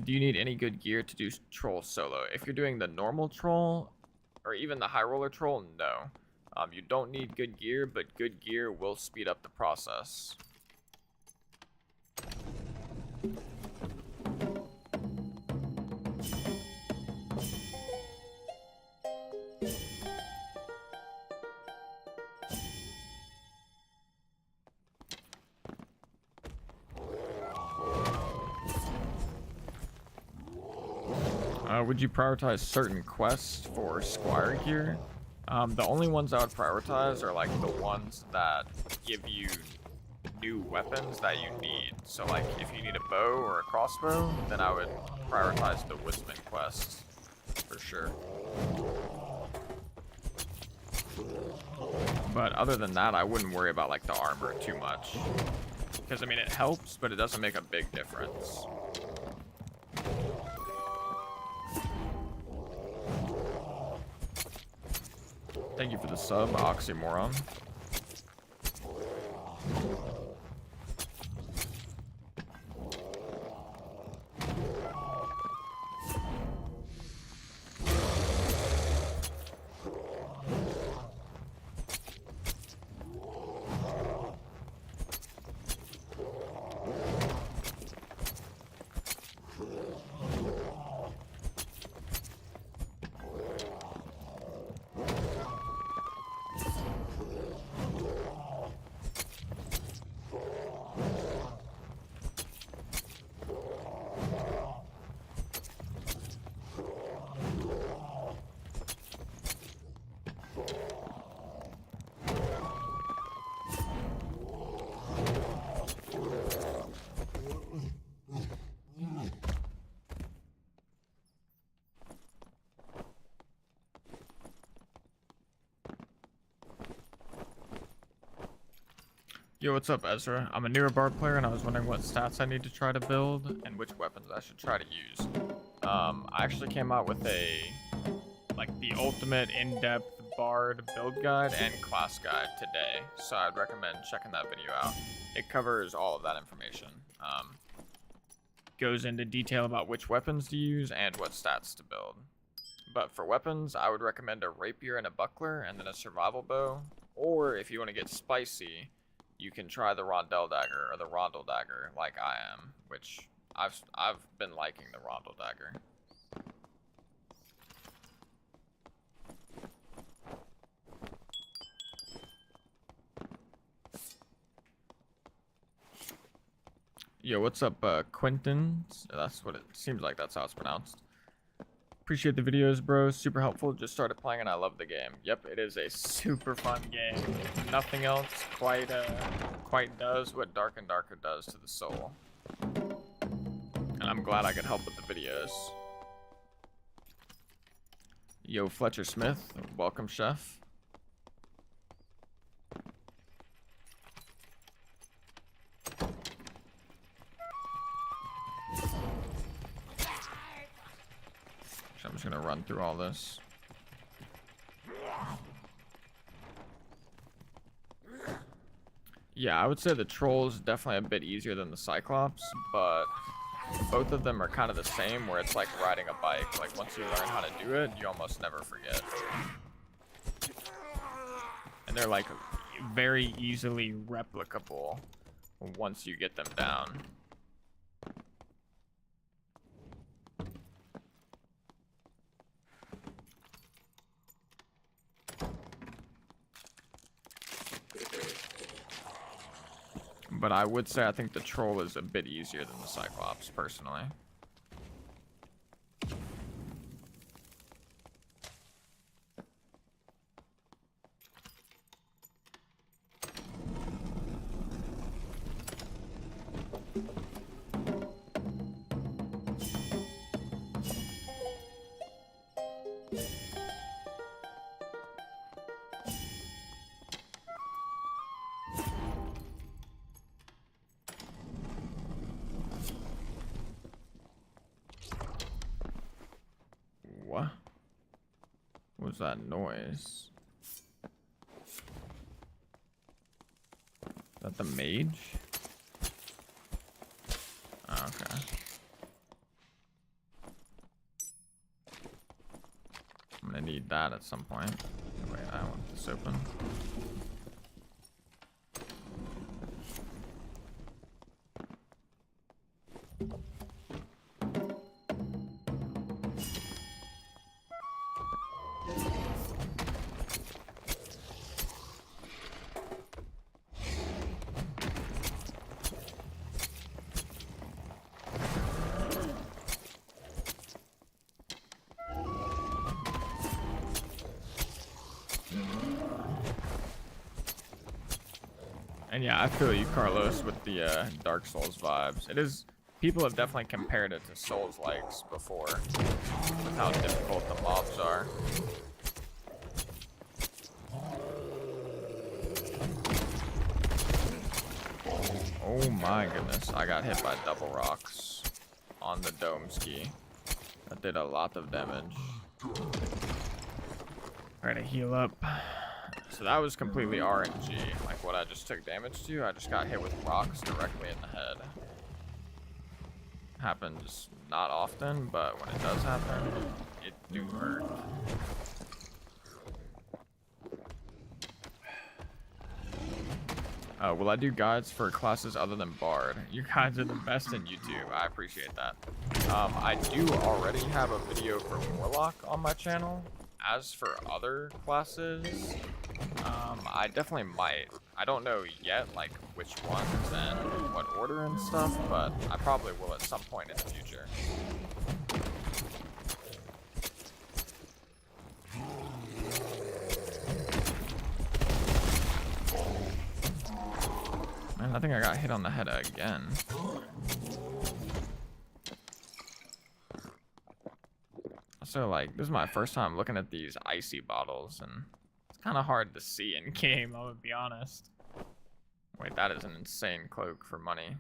Do you need any good gear to do troll solo? If you're doing the normal troll, or even the high roller troll, no. You don't need good gear, but good gear will speed up the process. Would you prioritize certain quests for Squire gear? The only ones I would prioritize are like the ones that give you new weapons that you need. So like if you need a bow or a crossbow, then I would prioritize the Wisman quest for sure. But other than that, I wouldn't worry about like the armor too much. Because I mean, it helps, but it doesn't make a big difference. Thank you for the sub, Oxymoron. Yo, what's up, Ezra? I'm a newer bard player, and I was wondering what stats I need to try to build and which weapons I should try to use. I actually came out with the ultimate in-depth bard build guide and class guide today, so I'd recommend checking that video out. It covers all of that information. Goes into detail about which weapons to use and what stats to build. But for weapons, I would recommend a rapier and a buckler, and then a survival bow. Or if you want to get spicy, you can try the Rondel dagger or the Rondel dagger, like I am, which I've been liking the Rondel dagger. Yo, what's up, Quentin? That's what it seems like. That's how it's pronounced. Appreciate the videos, bro. Super helpful. Just started playing and I love the game. Yep, it is a super fun game. Nothing else quite does what Dark and Darker does to the soul. And I'm glad I could help with the videos. Yo, Fletcher Smith. Welcome, chef. I'm just gonna run through all this. Yeah, I would say the troll is definitely a bit easier than the Cyclops, but both of them are kind of the same, where it's like riding a bike. Like once you learn how to do it, you almost never forget. And they're like very easily replicable once you get them down. But I would say I think the Troll is a bit easier than the Cyclops, personally. What was that noise? Is that the mage? Oh, okay. I'm gonna need that at some point. Wait, I want this open. And yeah, I feel you, Carlos, with the Dark Souls vibes. It is. People have definitely compared it to Souls-likes before, with how difficult the mobs are. Oh my goodness, I got hit by double rocks on the dome ski. That did a lot of damage. Try to heal up. So that was completely RNG, like what I just took damage to. I just got hit with rocks directly in the head. Happens not often, but when it does happen, it do hurt. Will I do guides for classes other than Bard? You guys are the best in YouTube. I appreciate that. I do already have a video for Warlock on my channel. As for other classes, I definitely might. I don't know yet, like, which ones and what order and stuff, but I probably will at some point in the future. Man, I think I got hit on the head again. So, like, this is my first time looking at these icy bottles, and it's kind of hard to see in game, I'm gonna be honest. Wait, that is an insane cloak for money.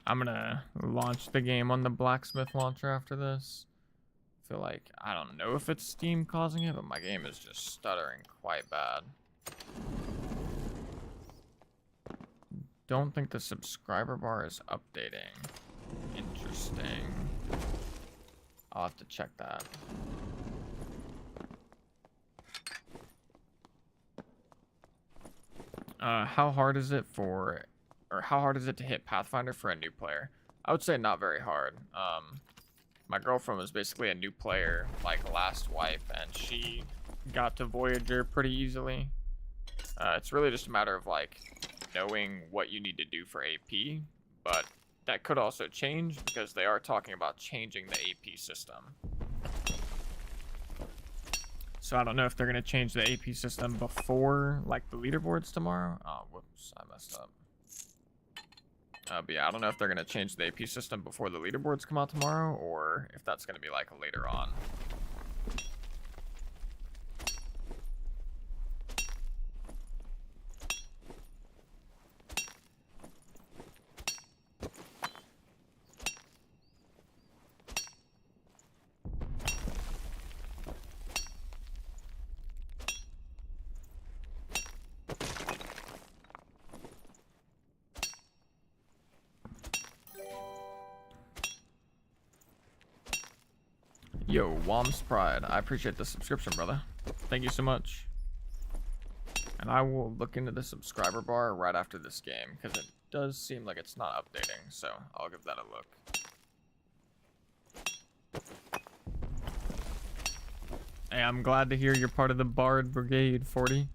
I'm gonna launch the game on the blacksmith launcher after this. I feel like, I don't know if it's Steam causing it, but my game is just stuttering quite bad. Don't think the subscriber bar is updating. Interesting. I'll have to check that. How hard is it to hit Pathfinder for a new player? I would say not very hard. My girlfriend was basically a new player, like last wipe, and she got to Voyager pretty easily. It's really just a matter of like knowing what you need to do for AP, but that could also change because they are talking about changing the AP system. So I don't know if they're gonna change the AP system before like the leaderboards tomorrow. Oh, whoops, I messed up. But yeah, I don't know if they're gonna change the AP system before the leaderboards come out tomorrow, or if that's gonna be like later on. Yo, Wom's Pride. I appreciate the subscription, brother. Thank you so much. And I will look into the subscriber bar right after this game, because it does seem like it's not updating, so I'll give that a look. Hey, I'm glad to hear you're part of the Bard Brigade, 40.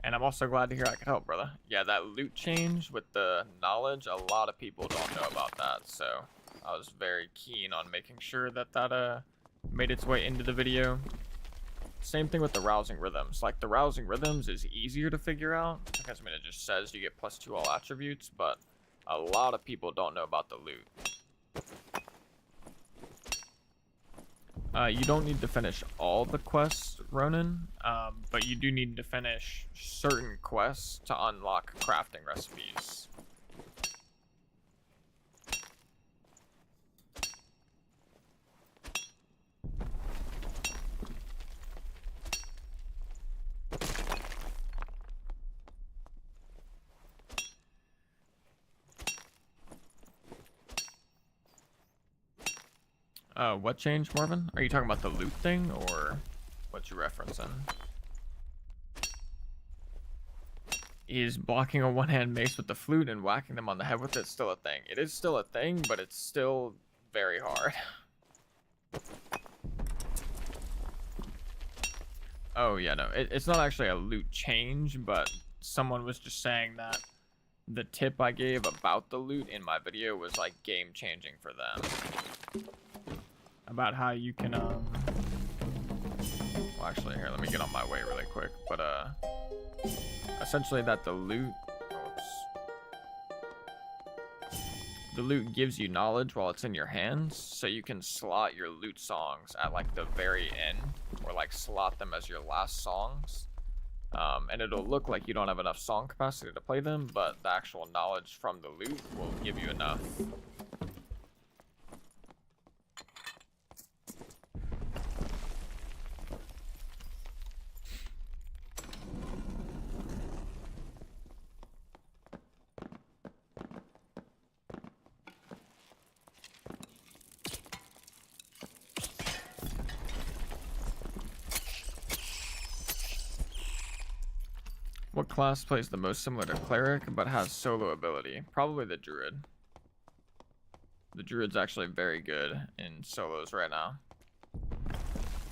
And I'm also glad to hear I could help, brother. Yeah, that loot change with the knowledge, a lot of people don't know about that, so I was very keen on making sure that that made its way into the video. Same thing with the rousing rhythms. Like, the rousing rhythms is easier to figure out, because I mean, it just says you get +2 all attributes, but a lot of people don't know about the loot. You don't need to finish all the quests, Ronan, but you do need to finish certain quests to unlock crafting recipes. What changed, Marvin? Are you talking about the loot thing, or what you referencing? Is blocking a one-hand mace with the flute and whacking them on the head with it still a thing? It is still a thing, but it's still very hard. Oh, yeah, no. It's not actually a loot change, but someone was just saying that the tip I gave about the loot in my video was, like, game-changing for them. About how you can, well, actually, here, let me get on my way really quick. But, essentially that the loot, the loot gives you knowledge while it's in your hands, so you can slot your loot songs at, like, the very end, or, like, slot them as your last songs. And it'll look like you don't have enough song capacity to play them, but the actual knowledge from the loot will give you enough. What class plays the most similar to Cleric, but has solo ability? Probably the Druid. The Druid's actually very good in solos right now.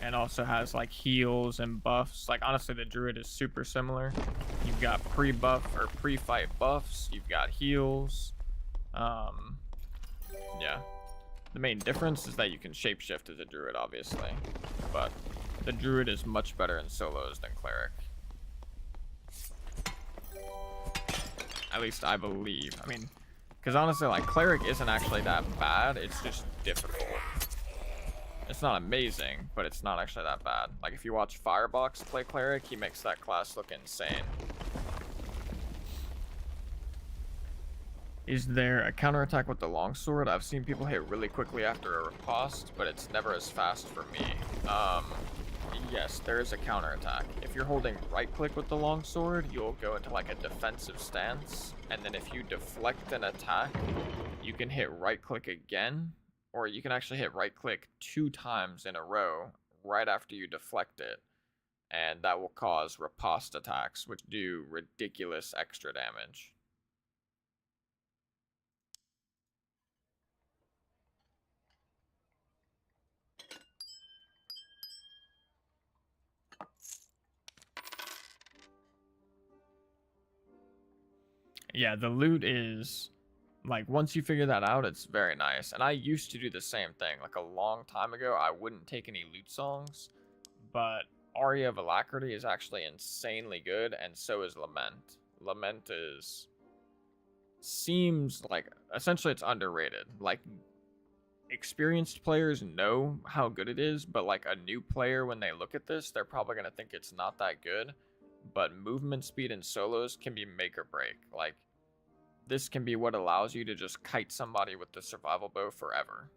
And also has, like, heals and buffs. Like, honestly, the Druid is super similar. You've got pre-buff or pre-fight buffs. You've got heals. Yeah. The main difference is that you can shapeshift as a Druid, obviously. But the Druid is much better in solos than Cleric. At least I believe. I mean, because honestly, like, Cleric isn't actually that bad. It's just difficult. It's not amazing, but it's not actually that bad. Like, if you watch Firebox play Cleric, he makes that class look insane. Is there a counterattack with the longsword? I've seen people hit really quickly after a riposte, but it's never as fast for me. Yes, there is a counterattack. If you're holding right click with the longsword, you'll go into, like, a defensive stance, and then if you deflect an attack, you can hit right click again, or you can actually hit right click 2 times in a row right after you deflect it, and that will cause riposte attacks, which do ridiculous extra damage. Yeah, the loot is, like, once you figure that out, it's very nice. And I used to do the same thing. Like, a long time ago, I wouldn't take any loot songs, but Aria of Alacrity is actually insanely good, and so is Lament. Lament seems like, essentially it's underrated. Like, experienced players know how good it is, but, like, a new player, when they look at this, they're probably going to think it's not that good. But movement speed in solos can be make or break. Like, this can be what allows you to just kite somebody with the survival bow forever.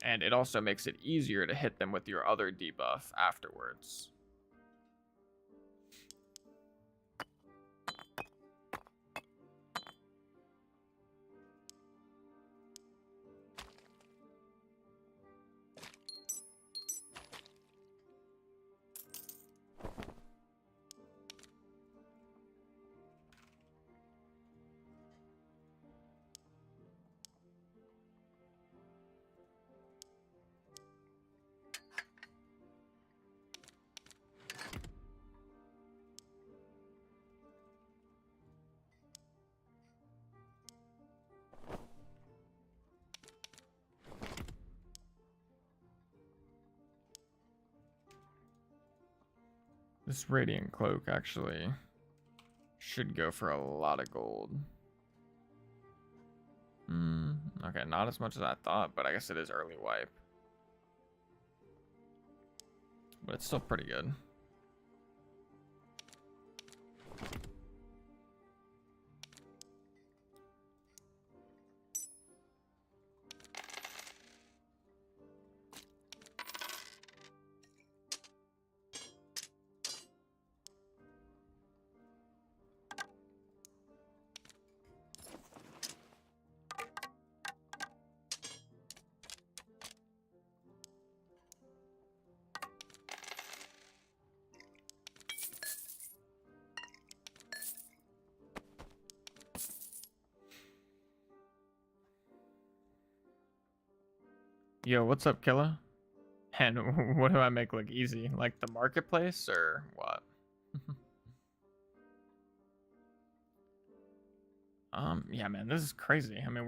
And it also makes it easier to hit them with your other debuff afterwards. This Radiant Cloak actually should go for a lot of gold. Okay, not as much as I thought, but I guess it is early wipe. But it's still pretty good. Yo, what's up, Killa? And what do I make look easy? Like the marketplace or what? Yeah, man, this is crazy. I mean,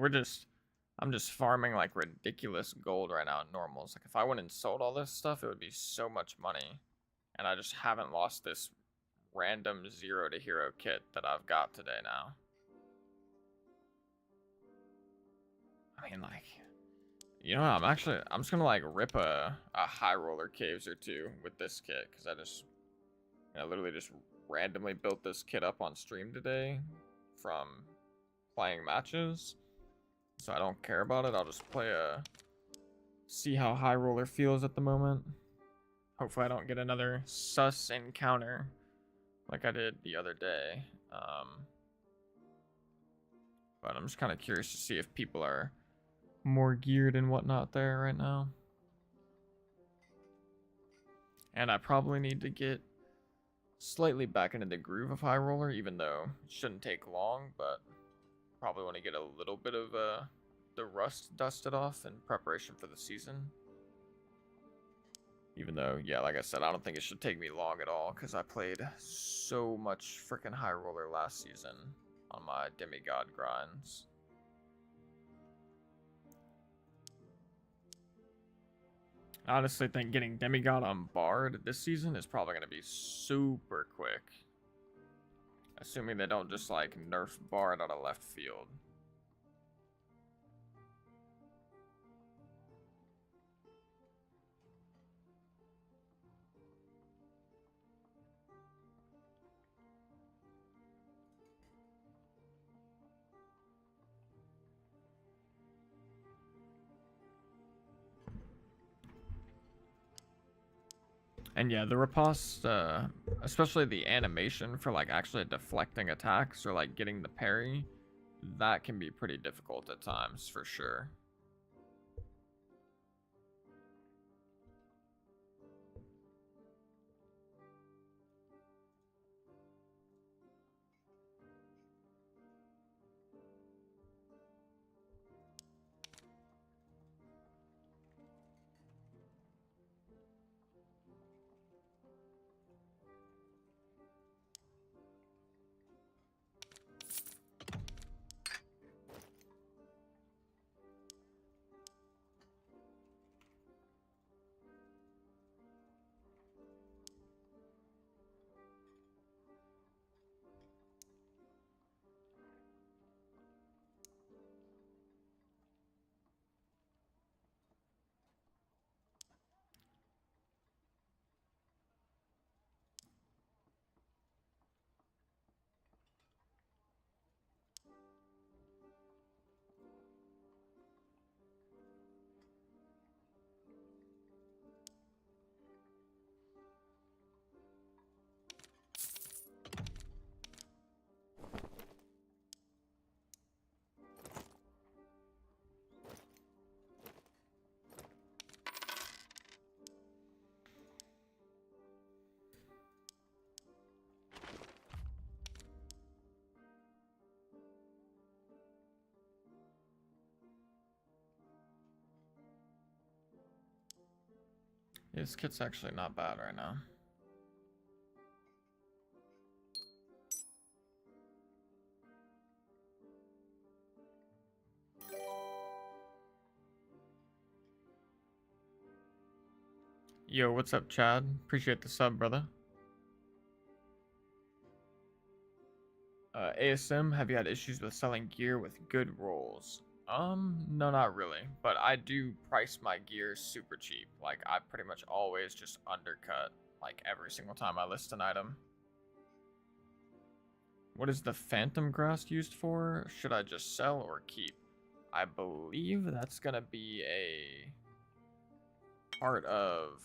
I'm just farming like ridiculous gold right now at normals. Like if I went and sold all this stuff, it would be so much money. And I just haven't lost this random 0 to hero kit that I've got today now. I mean, like, you know what? I'm just gonna like rip a high roller caves or two with this kit because I literally just randomly built this kit up on stream today from playing matches. So I don't care about it. I'll just see how high roller feels at the moment. Hopefully I don't get another sus encounter like I did the other day. But I'm just kind of curious to see if people are more geared and whatnot there right now. And I probably need to get slightly back into the groove of high roller, even though it shouldn't take long, but probably want to get a little bit of the rust dusted off in preparation for the season. Even though, yeah, like I said, I don't think it should take me long at all because I played so much freaking high roller last season on my demigod grinds. I honestly think getting demigod on Bard this season is probably going to be super quick. Assuming they don't just like nerf Bard out of left field. And yeah, the riposte, especially the animation for like actually deflecting attacks or like getting the parry, that can be pretty difficult at times for sure. This kit's actually not bad right now. Yo, what's up, Chad? Appreciate the sub, brother. ASM, have you had issues with selling gear with good rolls? No, not really. But I do price my gear super cheap. Like, I pretty much always just undercut, like, every single time I list an item. What is the phantom grass used for? Should I just sell or keep? I believe that's gonna be a part of...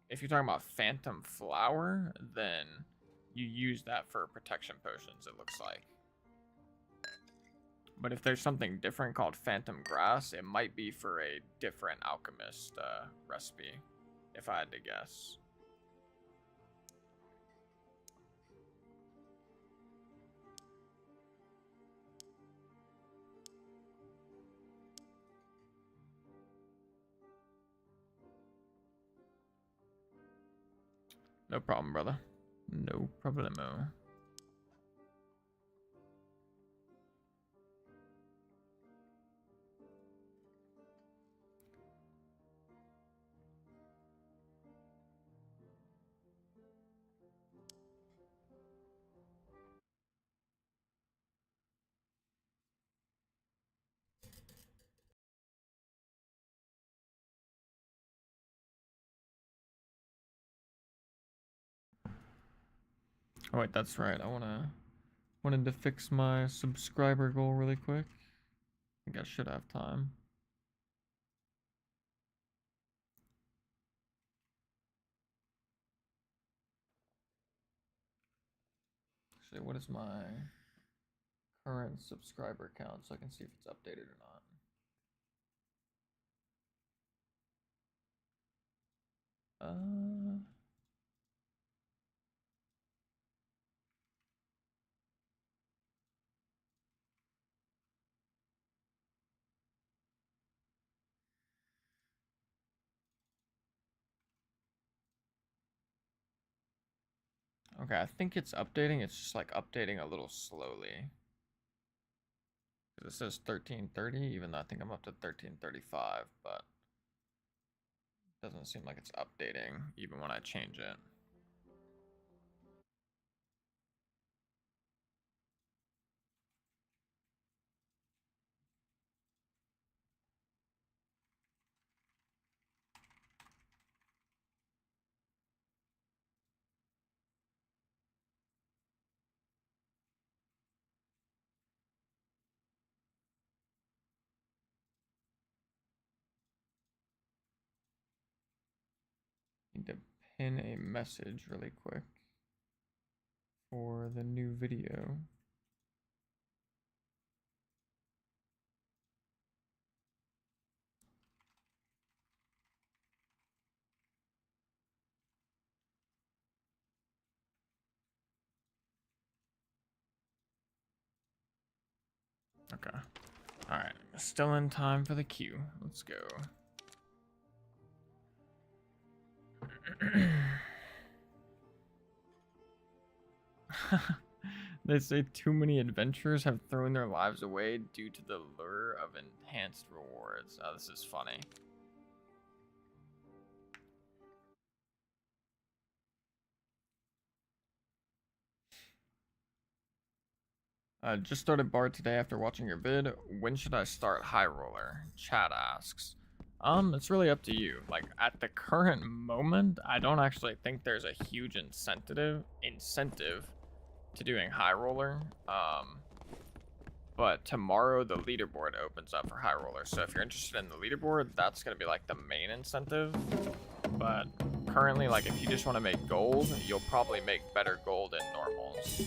If you're talking about phantom flower, then you use that for protection potions, it looks like. But if there's something different called phantom grass, it might be for a different alchemist recipe, if I had to guess. No problem, brother. No problemo. Oh wait, that's right. Wanted to fix my subscriber goal really quick. I think I should have time. Actually, what is my current subscriber count so I can see if it's updated or not? Okay, I think it's updating. It's just like updating a little slowly. It says 1330, even though I think I'm up to 1335, but it doesn't seem like it's updating even when I change it. Need to pin a message really quick for the new video. Okay. Alright. Still in time for the queue. Let's go. They say too many adventurers have thrown their lives away due to the lure of enhanced rewards. Oh, this is funny. Just started Bard today after watching your vid. When should I start High Roller? Chad asks. It's really up to you. Like, at the current moment, I don't actually think there's a huge incentive to doing High Roller. But tomorrow the leaderboard opens up for High Roller. So if you're interested in the leaderboard, that's gonna be like the main incentive. But currently, like, if you just want to make gold, you'll probably make better gold in normals.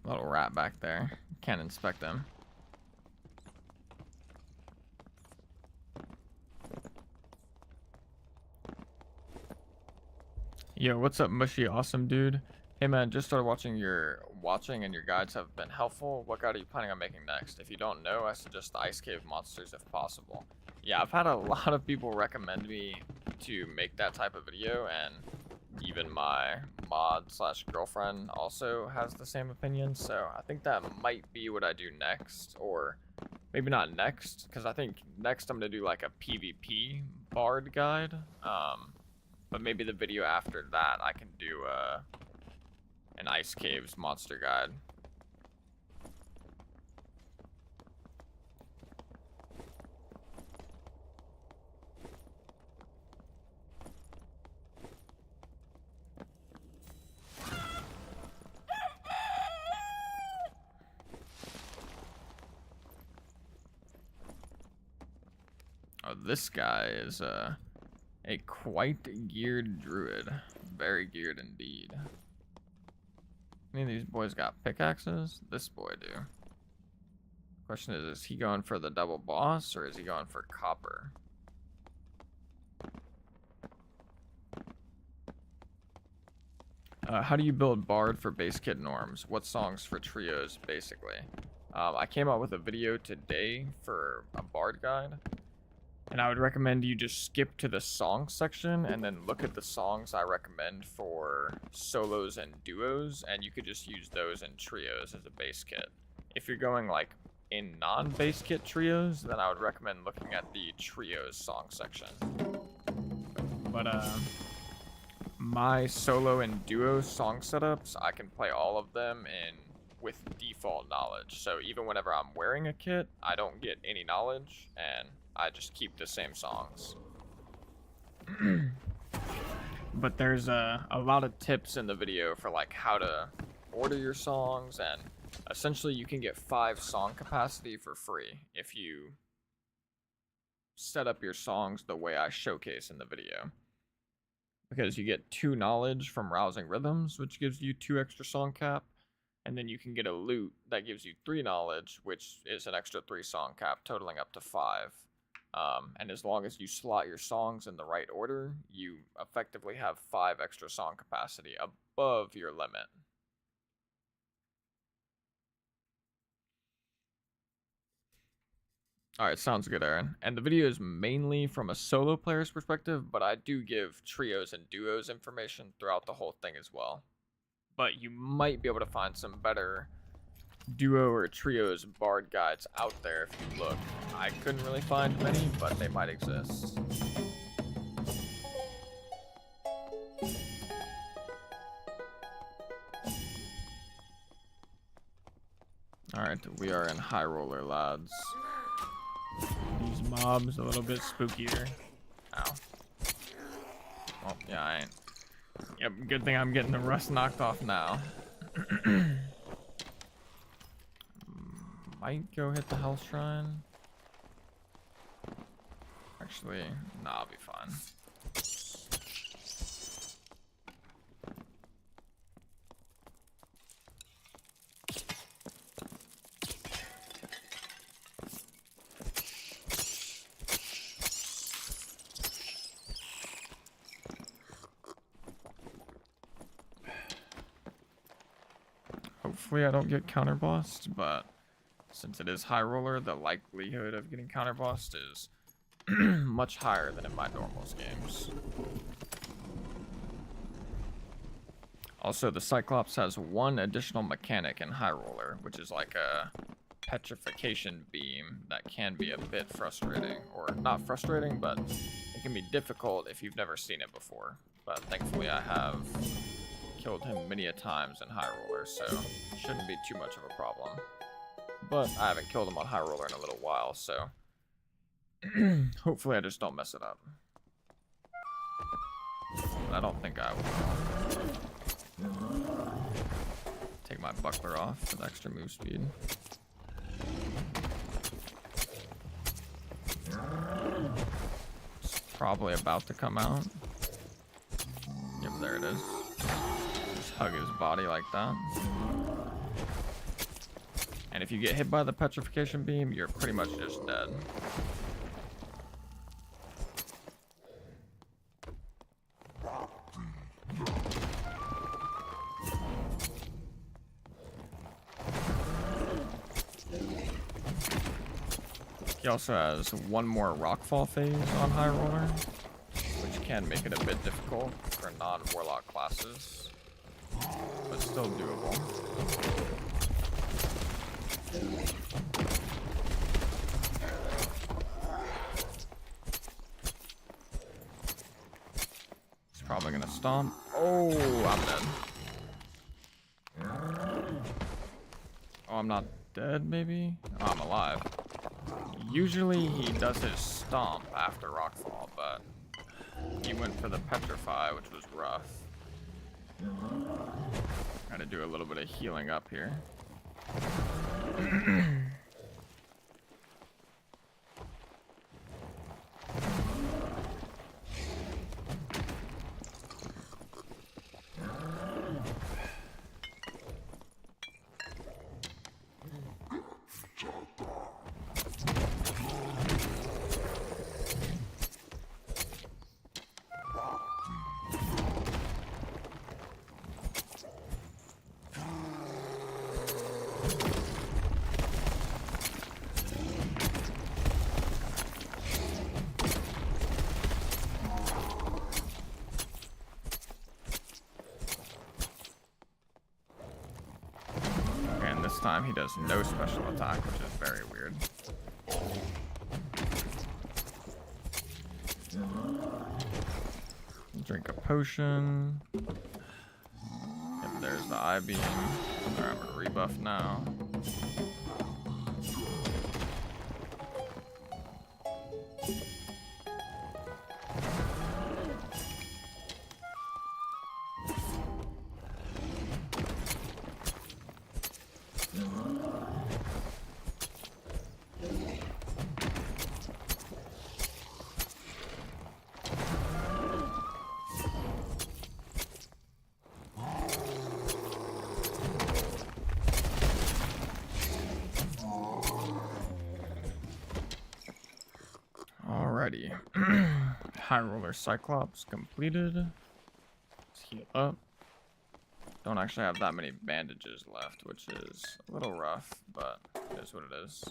Little rat back there. Can't inspect them. Yo, what's up, mushy awesome dude? Hey man, just started watching and your guides have been helpful. What guide are you planning on making next? If you don't know, I suggest the Ice Cave monsters if possible. Yeah, I've had a lot of people recommend me to make that type of video, and even my mod slash girlfriend also has the same opinion. So I think that might be what I do next, or maybe not next, because I think next I'm gonna do like a PvP bard guide. But maybe the video after that I can do an Ice Caves monster guide. Oh, this guy is a quite geared druid. Very geared indeed. Any of these boys got pickaxes? This boy do. Question is he going for the double boss or is he going for copper? How do you build bard for base kit norms? What songs for trios, basically? I came out with a video today for a bard guide. And I would recommend you just skip to the song section and then look at the songs I recommend for solos and duos, and you could just use those in trios as a base kit. If you're going like in non-base kit trios, then I would recommend looking at the trios song section. But my solo and duo song setups, I can play all of them in with default knowledge. So even whenever I'm wearing a kit, I don't get any knowledge, and I just keep the same songs. But there's a lot of tips in the video for like how to order your songs, and essentially you can get 5 song capacity for free if you set up your songs the way I showcase in the video. Because you get 2 knowledge from Rousing Rhythms, which gives you 2 extra song cap, and then you can get a loot that gives you 3 knowledge, which is an extra 3 song cap, totaling up to 5. And as long as you slot your songs in the right order, you effectively have 5 extra song capacity above your limit. Alright, sounds good, Aaron. And the video is mainly from a solo player's perspective, but I do give trios and duos information throughout the whole thing as well. But you might be able to find some better duo or trios bard guides out there if you look. I couldn't really find many, but they might exist. Alright, we are in High Roller, lads. These mobs a little bit spookier. Ow. Well, yeah, I ain't. Yep, good thing I'm getting the rust knocked off now. Might go hit the Hell Shrine. Actually, nah, I'll be fine. Hopefully I don't get counterbossed, but since it is High Roller, the likelihood of getting counterbossed is much higher than in my normals games. Also, the Cyclops has 1 additional mechanic in High Roller, which is like a petrification beam that can be a bit frustrating. Or not frustrating, but it can be difficult if you've never seen it before. But thankfully I have killed him many a times in High Roller, so it shouldn't be too much of a problem. But I haven't killed him on High Roller in a little while, so hopefully I just don't mess it up. I don't think I will. Take my buckler off for the extra move speed. It's probably about to come out. Yep, there it is. Just hug his body like that. And if you get hit by the petrification beam, you're pretty much just dead. He also has 1 more rockfall phase on High Roller, which can make it a bit difficult for non-warlock classes, but still doable. He's probably gonna stomp. Oh, I'm dead. Oh, I'm not dead, maybe? Oh, I'm alive. Usually he does his stomp after rockfall, but he went for the petrify, which was rough. Gotta do a little bit of healing up here. This time he does no special attack, which is very weird. Drink a potion. Yep, there's the eye beam. Alright, I'm gonna rebuff now. Alrighty. High Roller Cyclops completed. Let's heal up. Don't actually have that many bandages left, which is a little rough, but it is what it is.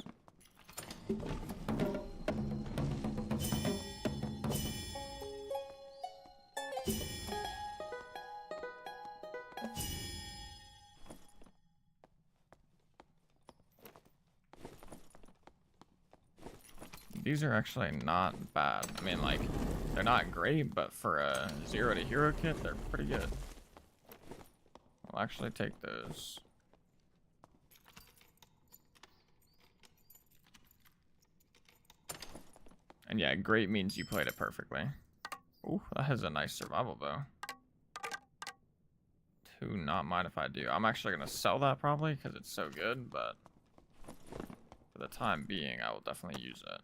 These are actually not bad. I mean, like, they're not great, but for a 0 to hero kit, they're pretty good. I'll actually take those. And yeah, great means you played it perfectly. Ooh, that has a nice survival bow. Do not mind if I do. I'm actually going to sell that probably because it's so good, but for the time being, I will definitely use it.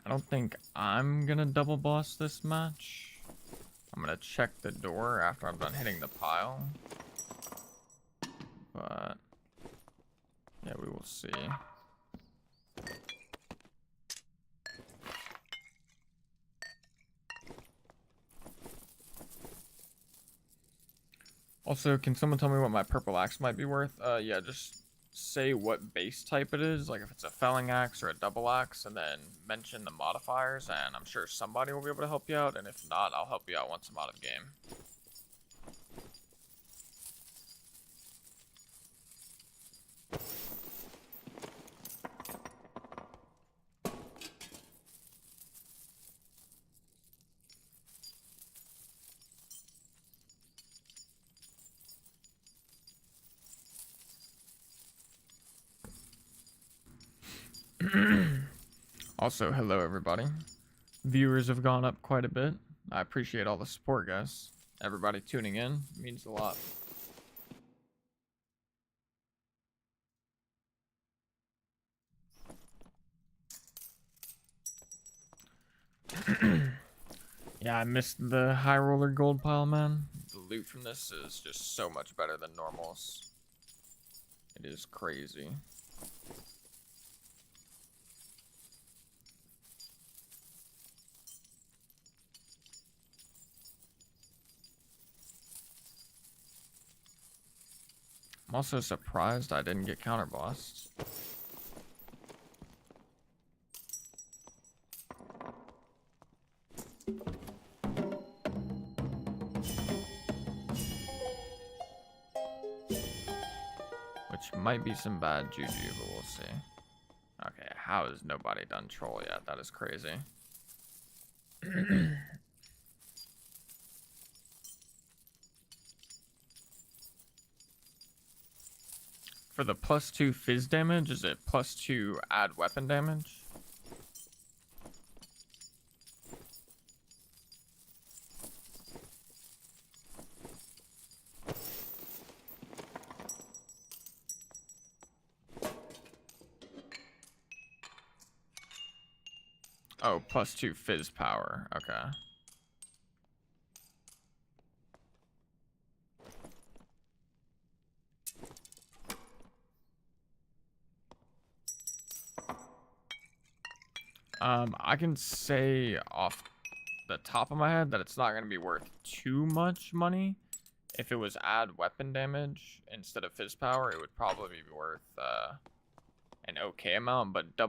I don't think I'm gonna double boss this match. I'm gonna check the door after I'm done hitting the pile. But yeah, we will see. Also, can someone tell me what my purple axe might be worth? Yeah, just say what base type it is, like if it's a felling axe or a double axe, and then mention the modifiers, and I'm sure somebody will be able to help you out, and if not, I'll help you out once I'm out of game. Also, hello everybody. Viewers have gone up quite a bit. I appreciate all the support, guys. Everybody tuning in means a lot. Yeah, I missed the high roller gold pile, man. The loot from this is just so much better than normals. It is crazy. I'm also surprised I didn't get counterbossed. Which might be some bad juju, but we'll see. Okay, how has nobody done troll yet? That is crazy. For the +2 fizz damage, is it +2 add weapon damage? Oh, +2 fizz power. Okay. I can say off the top of my head that it's not going to be worth too much money. If it was add weapon damage instead of fizz power, it would probably be worth an okay amount, but double